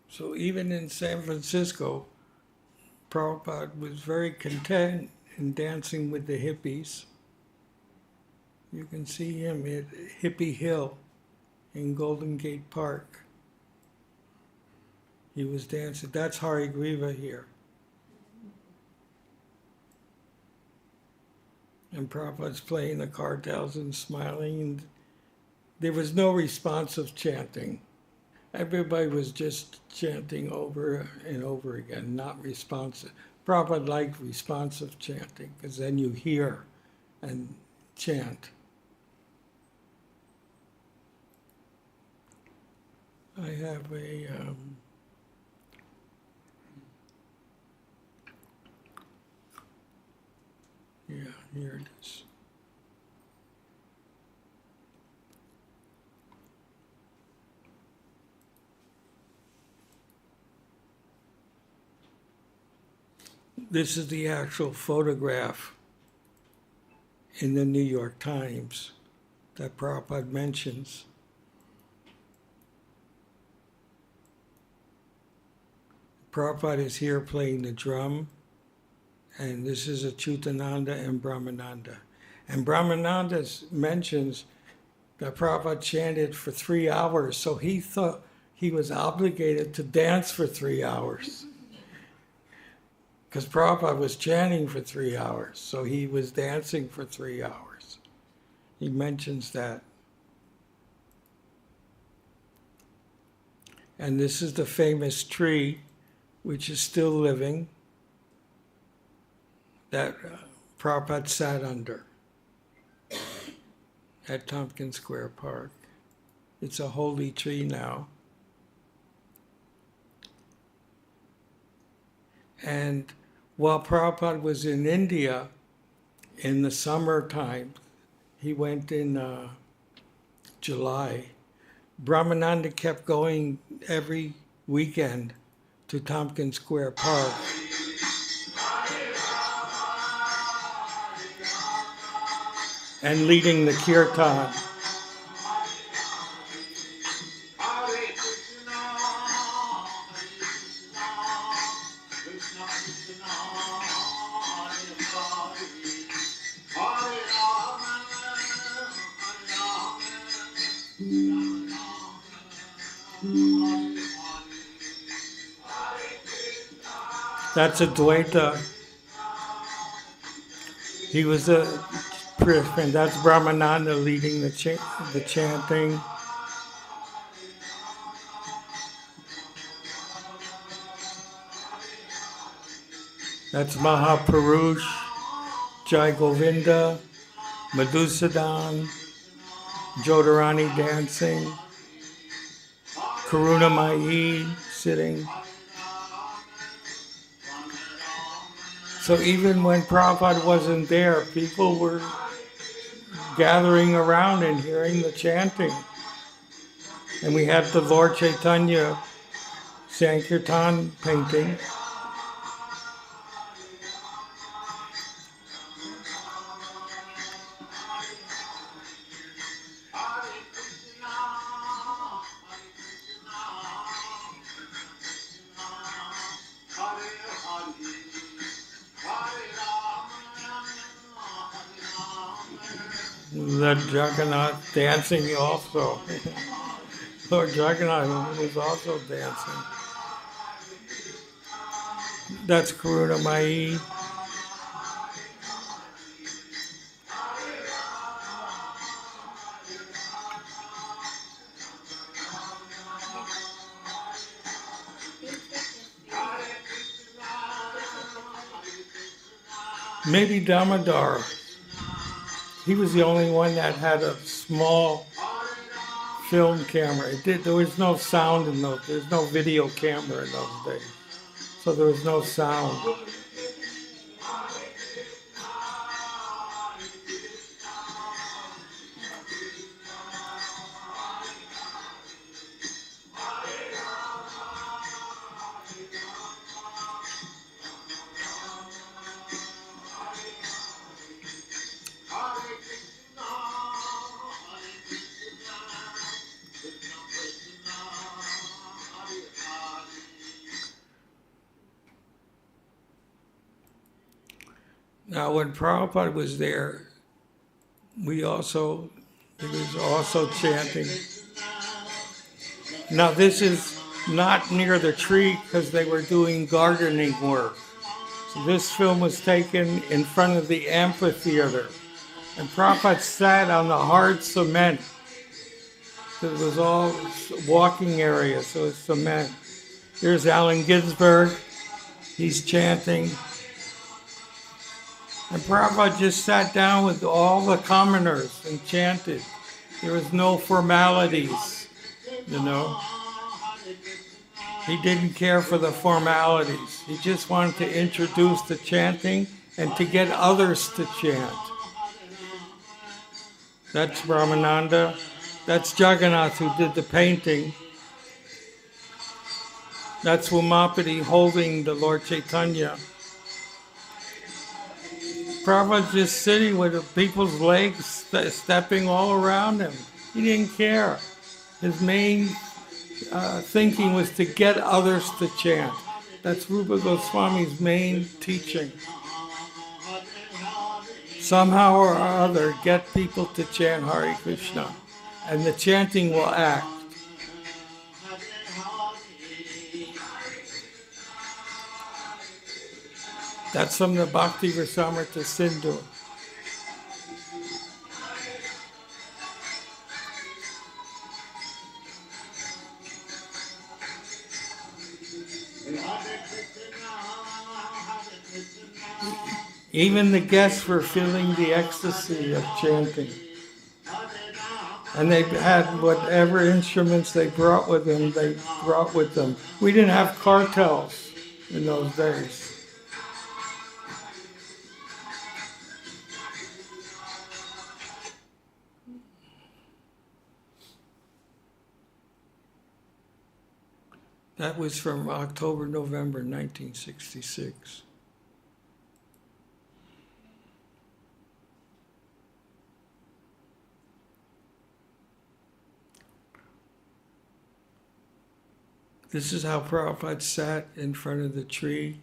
So even in San Francisco, Prabhupada was very content in dancing with the hippies. You can see him at Hippie Hill in Golden Gate Park. He was dancing. That's Hari Griva here. And Prabhupada's playing the cartels and smiling. And there was no responsive chanting. Everybody was just chanting over and over again, not responsive. Prabhupada liked responsive chanting because then you hear and chant. I have a here it is. This is the actual photograph in the New York Times that Prabhupada mentions. Prabhupada is here playing the drum, and this is Achyutananda and Brahmananda. And Brahmananda mentions that Prabhupada chanted for 3 hours, so he thought he was obligated to dance for 3 hours. Because Prabhupada was chanting for 3 hours, so he was dancing for 3 hours. He mentions that. And this is the famous tree, which is still living, that Prabhupada sat under at Tompkins Square Park. It's a holy tree now. And while Prabhupada was in India in the summertime, he went in July, Brahmananda kept going every weekend to Tompkins Square Park. And leading the kirtan. That's Advaita. He was a Krishna. That's Brahmananda leading the chanting. That's Mahapurush, Jai Govinda, Madhusudan, Jodharani dancing, Karunamayi sitting. So even when Prabhupada wasn't there, people were gathering around and hearing the chanting. And we had the Lord Chaitanya Sankirtan painting. Lord Jagannath dancing also. Lord Jagannath was also dancing. That's Karunamayi. Maybe Damodar. He was the only one that had a small film camera. There was no sound in those. There's no video camera in those days, so there was no sound. Now, when Prabhupada was there, he was also chanting. Now, this is not near the tree because they were doing gardening work. So this film was taken in front of the amphitheater. And Prabhupada sat on the hard cement. It was all walking area, so it's cement. Here's Allen Ginsberg. He's chanting. And Prabhupada just sat down with all the commoners and chanted. There was no formalities, you know. He didn't care for the formalities. He just wanted to introduce the chanting and to get others to chant. That's Brahmananda. That's Jagannath who did the painting. That's Umapati holding the Lord Chaitanya. Prabhupada's just sitting with people's legs stepping all around him. He didn't care. His main thinking was to get others to chant. That's Rupa Goswami's main teaching. somehow or other get people to chant Hare Krishna, and the chanting will act. That's from the Bhakti Rasamrita Sindhu. Even the guests were feeling the ecstasy of chanting. And they had whatever instruments they brought with them, they brought with them. We didn't have cartels in those days. That was from October, November 1966. This is how Prabhupada sat in front of the tree.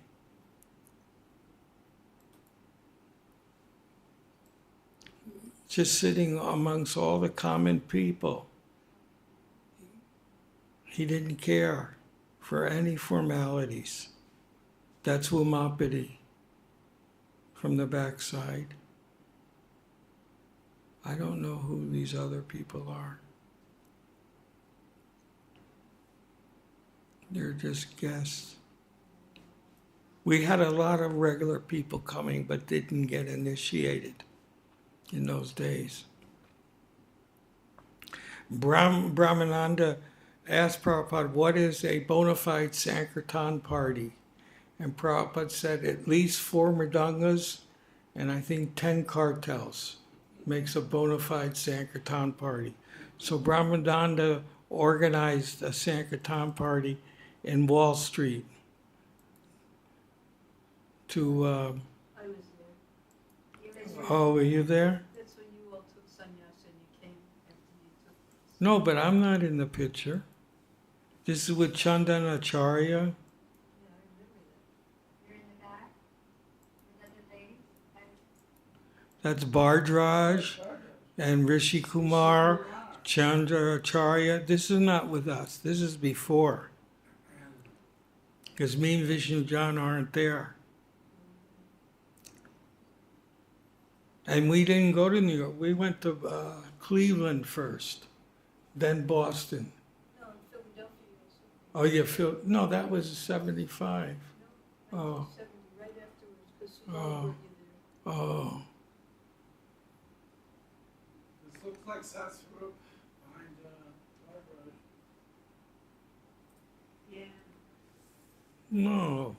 Just sitting amongst all the common people. He didn't care for any formalities. That's Umapati from the backside. I don't know who these other people are. They're just guests. We had a lot of regular people coming, but didn't get initiated in those days. Brahmananda asked Prabhupada, what is a bona fide Sankirtan party? And Prabhupada said at least 4 mridangas and I think 10 cartels makes a bona fide Sankirtan party. So Brahmananda organized a Sankirtan party in Wall Street to, I was there. oh, were you there? That's when you all took sannyas and you came after you took. No, but I'm not in the picture. This is with Chandan Acharya. Yeah, I remember that. You're in the back? Is that the ladies? That's Bardraj and Rishi Kumar, Chandra Acharya. This is not with us. This is before. Because me and Vishnu John aren't there. And we didn't go to New York. We went to Cleveland first, then Boston. No, in Philadelphia also. Oh, yeah, Phil. No, that was 75. No, Oh. 1970, right afterwards, because you Oh. all were there. Oh, This looks like Satsvarup behind Barbara. Yeah. no.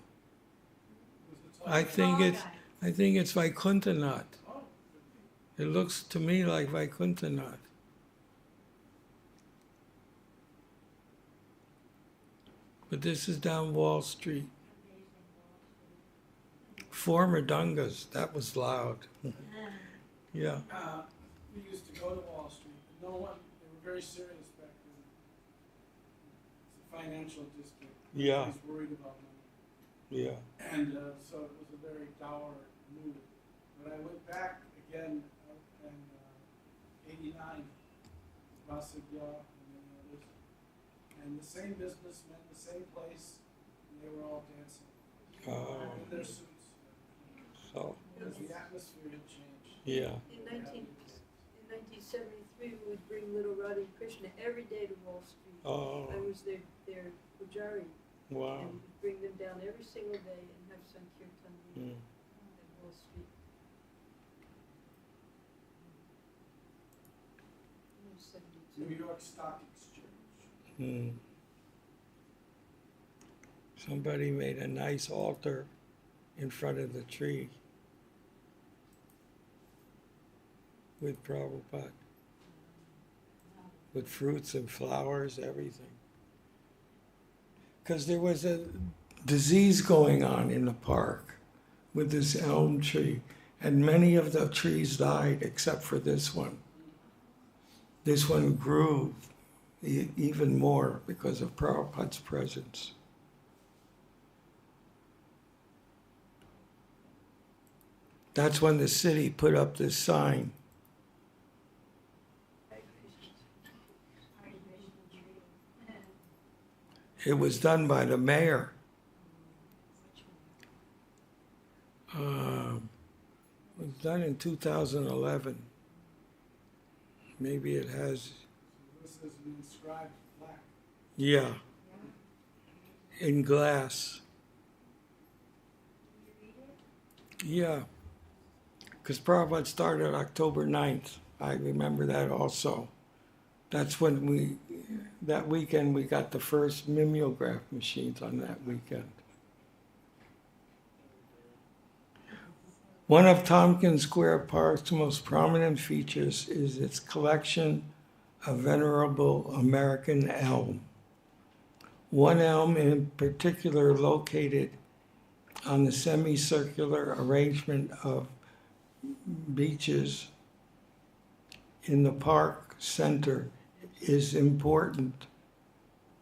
Was the top- I think Tall it's guy. I think it's Vaikuntanath. Oh, It looks to me like Vaikuntanath. But this is down Wall Street. 4 mridangas. That was loud. Yeah. we used to go to Wall Street, and no one, they were very serious back then. It's a financial district. Yeah. Everybody's worried about money. Yeah. And so it was a very dour mood. But I went back again in 89, Vasagya and many others. And the same businessmen, the same place, and they were all dancing Oh, in their suits. so Because the atmosphere had changed. yeah. In 1973, we would bring little Radha Krishna every day to Wall Street. Oh, I was their pujari, wow. and we'd bring them down every single day and have Sankirtan Mm. at Wall Street. In 72. New York Stock Exchange. Hmm. Somebody made a nice altar in front of the tree with Prabhupada, with fruits and flowers, everything. Because there was a disease going on in the park with this elm tree, and many of the trees died except for this one. This one grew even more because of Prabhupada's presence. That's when the city put up this sign. It was done by the mayor. It was done in 2011. Maybe it has, This is an inscribed plaque. yeah, in glass. Yeah, because Prabhupada started October 9th. I remember that also. That's when that weekend we got the first mimeograph machines on that weekend. One of Tompkins Square Park's most prominent features is its collection of venerable American elm. One elm in particular located on the semicircular arrangement of benches in the park center is important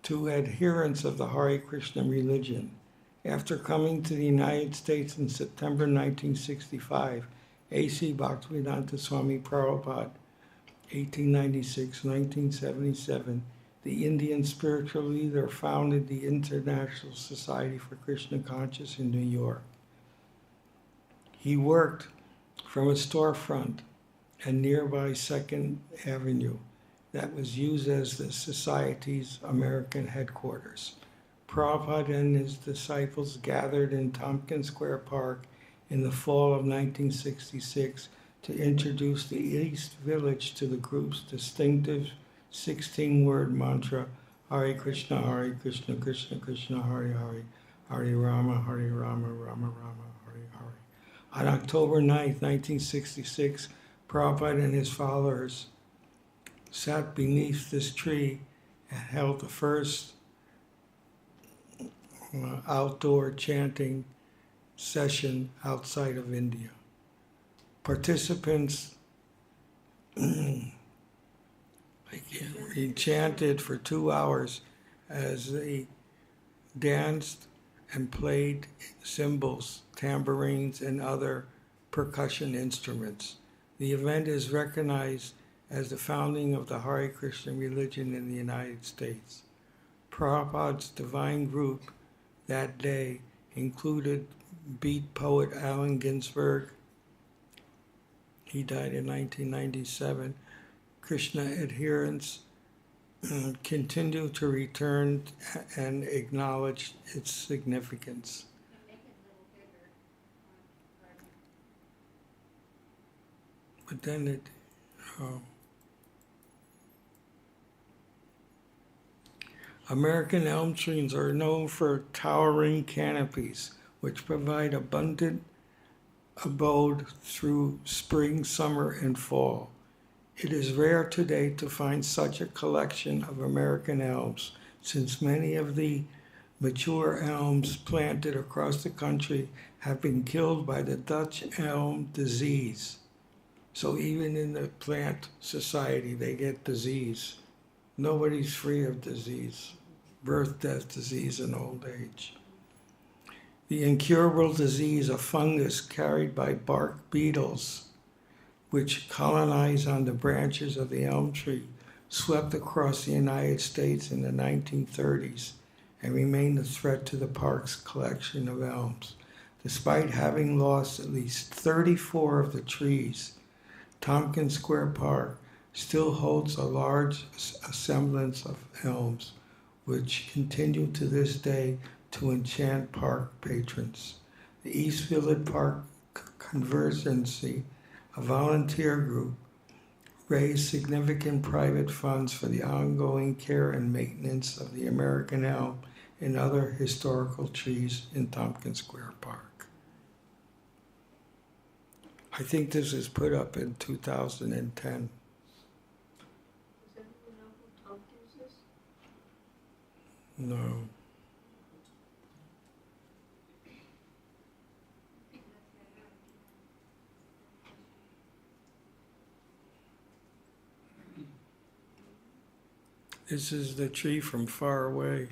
to adherents of the Hare Krishna religion. After coming to the United States in September 1965, A.C. Bhakti-Yoga Swami Prabhupada, 1896-1977, the Indian spiritual leader, founded the International Society for Krishna Consciousness in New York. He worked from a storefront and nearby 2nd Avenue that was used as the Society's American headquarters. Prabhupada and his disciples gathered in Tompkins Square Park in the fall of 1966 to introduce the East Village to the group's distinctive 16-word mantra, Hare Krishna, Krishna Krishna, Hare Hare, Hare Rama, Rama Rama, Hare Hare. On October 9th, 1966, Prabhupada and his followers sat beneath this tree and held the first outdoor chanting session outside of India. Participants he chanted for 2 hours as they danced and played cymbals, tambourines, and other percussion instruments. The event is recognized as the founding of the Hare Krishna religion in the United States. Prabhupada's divine group that day included beat poet Allen Ginsberg. He died in 1997. Krishna adherents continue to return and acknowledge its significance. Make it a little bigger. But then American elm trees are known for towering canopies, which provide abundant abode through spring, summer, and fall. It is rare today to find such a collection of American elms, since many of the mature elms planted across the country have been killed by the Dutch elm disease. So even in the plant society, they get disease. Nobody's free of disease, birth, death, disease, and old age. The incurable disease of fungus carried by bark beetles, which colonize on the branches of the elm tree, swept across the United States in the 1930s and remained a threat to the park's collection of elms. Despite having lost at least 34 of the trees, Tompkins Square Park still holds a large assemblance of elms, which continue to this day to enchant park patrons. The East Village Park Conservancy, a volunteer group, raised significant private funds for the ongoing care and maintenance of the American elm and other historical trees in Tompkins Square Park. I think this was put up in 2010. Does anyone know who Tompkins is? No. This is the tree from far away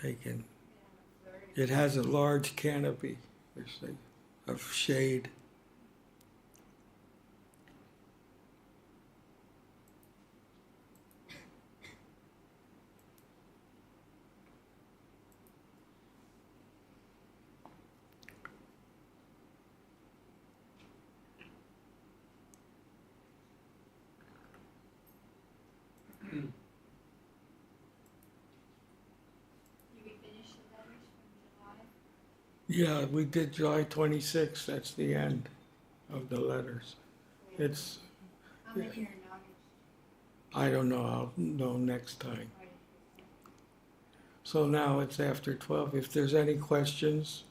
taken. It has a large canopy, which of shade. You we finished the letters from July? Yeah, we did July 26th. That's the end of the letters. It's, How many are in August? I don't know, I'll know next time. Right. So now it's after 12. If there's any questions,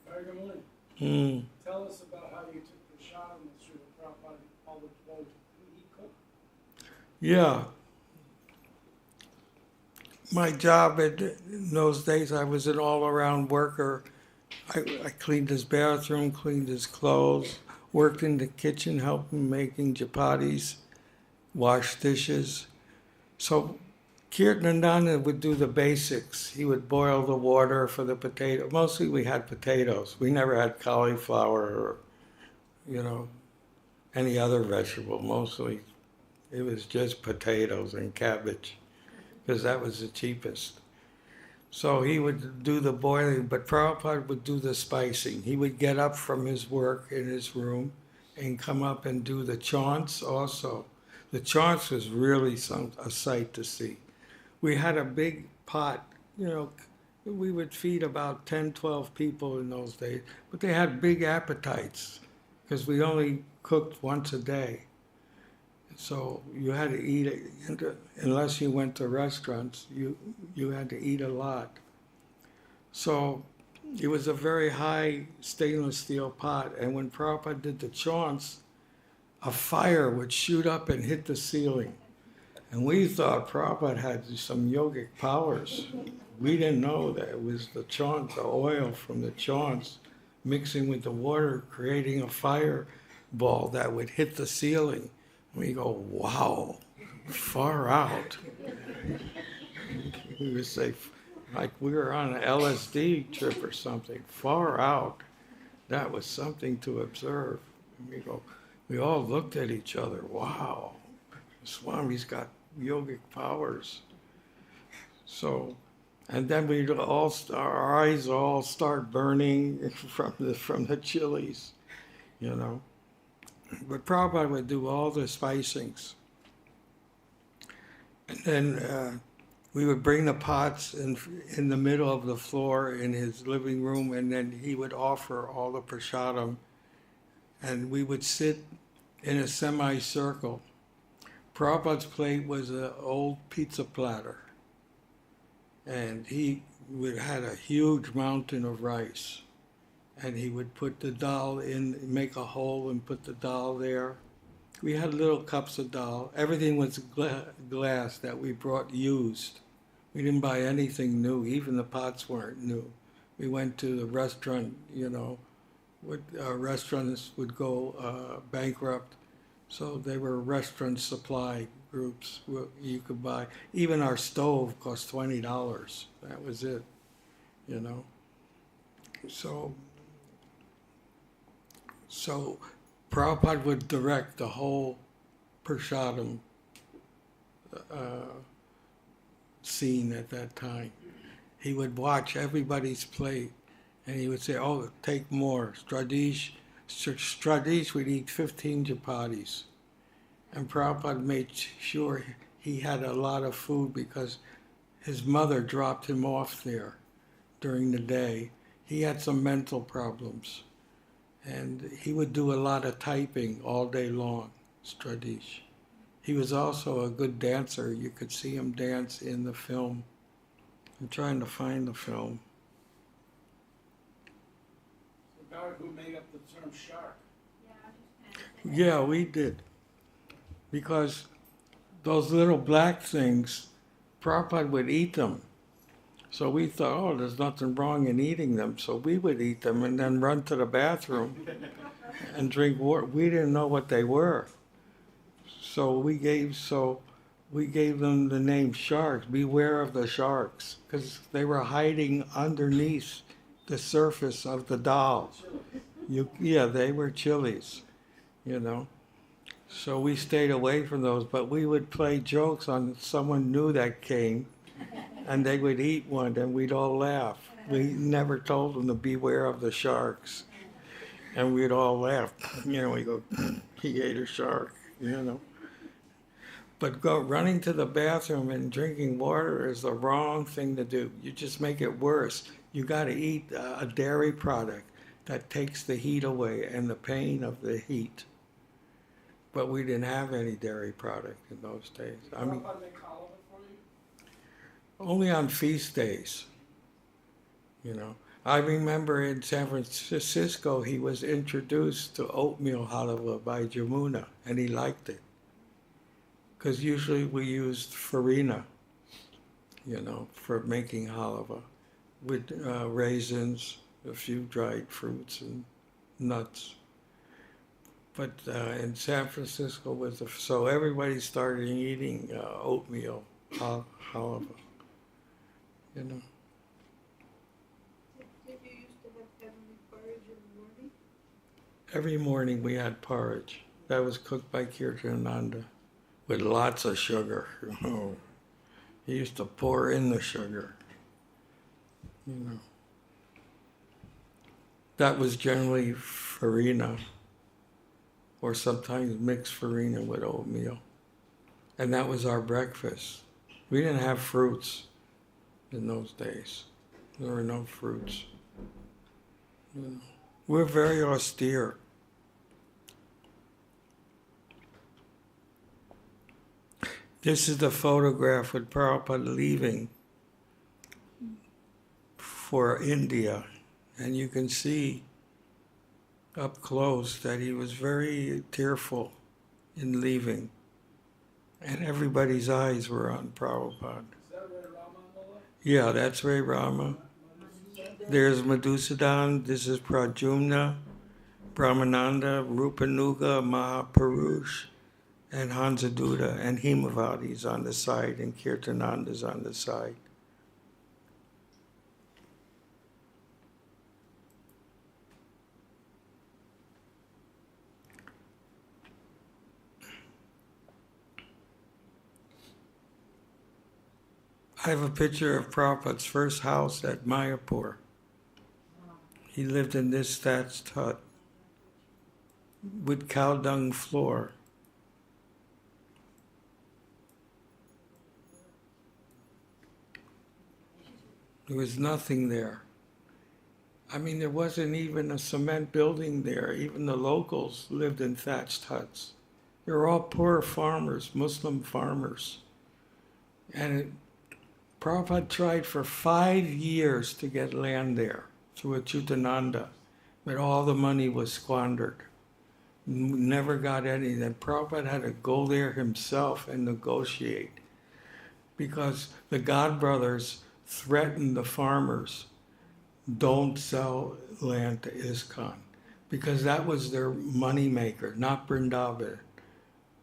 Gargamuni, tell us about how you took the shot on the Srila Prabhupada all the way. Did he cook? yeah. My job in those days, I was an all-around worker. I cleaned his bathroom, cleaned his clothes, worked in the kitchen, helped him making chapatis, washed dishes. So Kirtanananda would do the basics. He would boil the water for the potato. Mostly we had potatoes. We never had cauliflower or, any other vegetable. Mostly it was just potatoes and cabbage because that was the cheapest. So he would do the boiling, but Prabhupada would do the spicing. He would get up from his work in his room and come up and do the chaunts also. The chaunts was really a sight to see. We had a big pot, we would feed about 10, 12 people in those days, but they had big appetites because we only cooked once a day. So you had to eat it, unless you went to restaurants, you had to eat a lot. So it was a very high stainless steel pot, and when Prabhupada did the chaunts, a fire would shoot up and hit the ceiling. And we thought Prabhupada had some yogic powers. We didn't know that it was the chaunts, the oil from the chaunts, mixing with the water, creating a fireball that would hit the ceiling. We go, wow, far out. We would say, like we were on an LSD trip or something, far out. That was something to observe. And we go, we all looked at each other, wow, Swami's got yogic powers. So, and then our eyes all start burning from the chilies, But Prabhupada would do all the spicings. And then we would bring the pots in the middle of the floor in his living room, and then he would offer all the prasadam. And we would sit in a semicircle. Prabhupada's plate was an old pizza platter. And he had a huge mountain of rice. And he would put the dal in, make a hole and put the dal there. We had little cups of dal. Everything was glass that we brought used. We didn't buy anything new. Even the pots weren't new. We went to the restaurant, restaurants would go bankrupt. So they were restaurant supply groups you could buy. Even our stove cost $20. That was it, So Prabhupada would direct the whole prasadam scene at that time. He would watch everybody's plate and he would say, oh, take more. Stradish would eat 15 chapatis. And Prabhupada made sure he had a lot of food because his mother dropped him off there during the day. He had some mental problems. And he would do a lot of typing all day long, Stradish. He was also a good dancer. You could see him dance in the film. I'm trying to find the film. The guy who made up the term shark. Yeah, I just kind of. Yeah, we did. Because those little black things, Prabhupada would eat them. So we thought, oh, there's nothing wrong in eating them. So we would eat them and then run to the bathroom and drink water. We didn't know what they were. So we gave them the name sharks. Beware of the sharks, because they were hiding underneath the surface of the doll. Yeah, they were chilies, you know. So we stayed away from those, but we would play jokes on someone new that came, and they would eat one, and we'd all laugh. We never told them to beware of the sharks, and we'd all laugh. You know, we go, he ate a shark, you know. But running to the bathroom and drinking water is the wrong thing to do. You just make it worse. You got to eat a dairy product that takes the heat away and the pain of the heat. But we didn't have any dairy product in those days. I mean, Prabhupada make halava for you? only on feast days, you know. I remember in San Francisco, he was introduced to oatmeal halava by Jamuna, and he liked it. Because usually we used farina, you know, for making halava, with raisins, a few dried fruits and nuts. But in San Francisco so everybody started eating oatmeal halava, you know. Did you used to have heavenly porridge every morning? Every morning we had porridge. That was cooked by Kirtananda with lots of sugar. Oh, he used to pour in the sugar, you know. That was generally farina, or sometimes mixed farina with oatmeal. And that was our breakfast. We didn't have fruits in those days. There were no fruits. You know. We're very austere. This is the photograph with Prabhupada leaving for India. And you can see up close that he was very tearful in leaving. And everybody's eyes were on Prabhupada. Is that Ray Rama? Yeah, that's Ray Rama. There's Madhusudan, this is Pradyumna, Brahmananda, Rupanuga, Mahapurush, and Hansaduta, and Himavati's on the side, and Kirtananda's on the side. I have a picture of Prabhupada's first house at Mayapur. He lived in this thatched hut with cow dung floor. There was nothing there. I mean, there wasn't even a cement building there. Even the locals lived in thatched huts. They were all poor farmers, Muslim farmers. And Prabhupada tried for 5 years to get land there through Achyutananda, but all the money was squandered. Never got any. Then Prabhupada had to go there himself and negotiate, because the God Brothers threatened the farmers, don't sell land to ISKCON, because that was their money maker, not Vrindavan.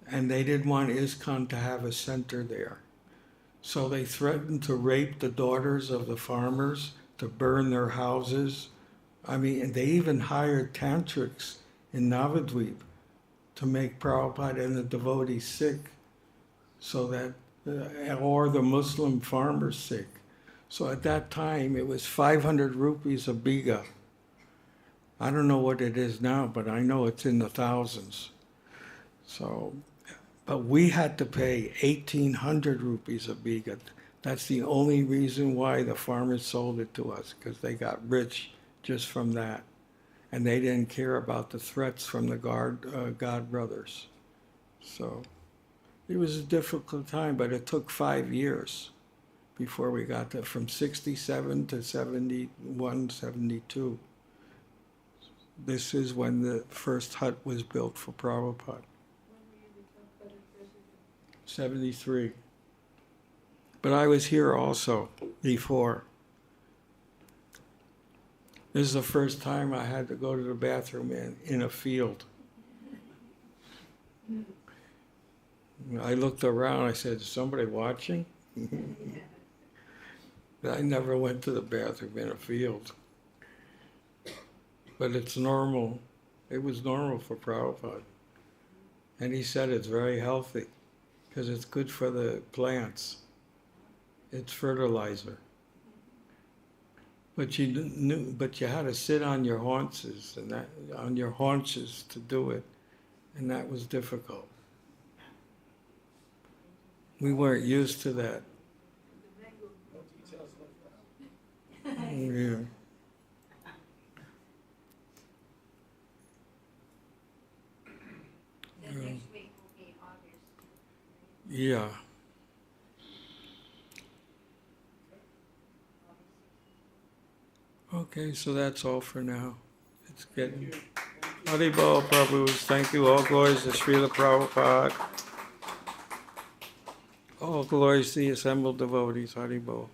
And they didn't want ISKCON to have a center there. So they threatened to rape the daughters of the farmers, to burn their houses. I mean, they even hired tantrics in Navadvip to make Prabhupada and the devotees sick, so that, or the Muslim farmers sick. So at that time, it was 500 rupees a biga. I don't know what it is now, but I know it's in the thousands. So, but we had to pay 1,800 rupees a biga. That's the only reason why the farmers sold it to us, because they got rich just from that. And they didn't care about the threats from the God Brothers. So it was a difficult time, but it took 5 years before we got there, from 67 to 71, 72. This is when the first hut was built for Prabhupada. When were you the top president? 73. But I was here also before. This is the first time I had to go to the bathroom in a field. I looked around, I said, is somebody watching? I never went to the bathroom in a field. But it's normal. It was normal for Prabhupada. And he said it's very healthy because it's good for the plants. It's fertilizer. But you had to sit on your haunches to do it, and that was difficult. We weren't used to that. No details left out. Yeah. Then next week will be August. Yeah. Okay, so that's all for now. It's getting. Haribol, Prabhu. Thank you. All glories to Srila Prabhupada. All glories to the assembled devotees. Haribol.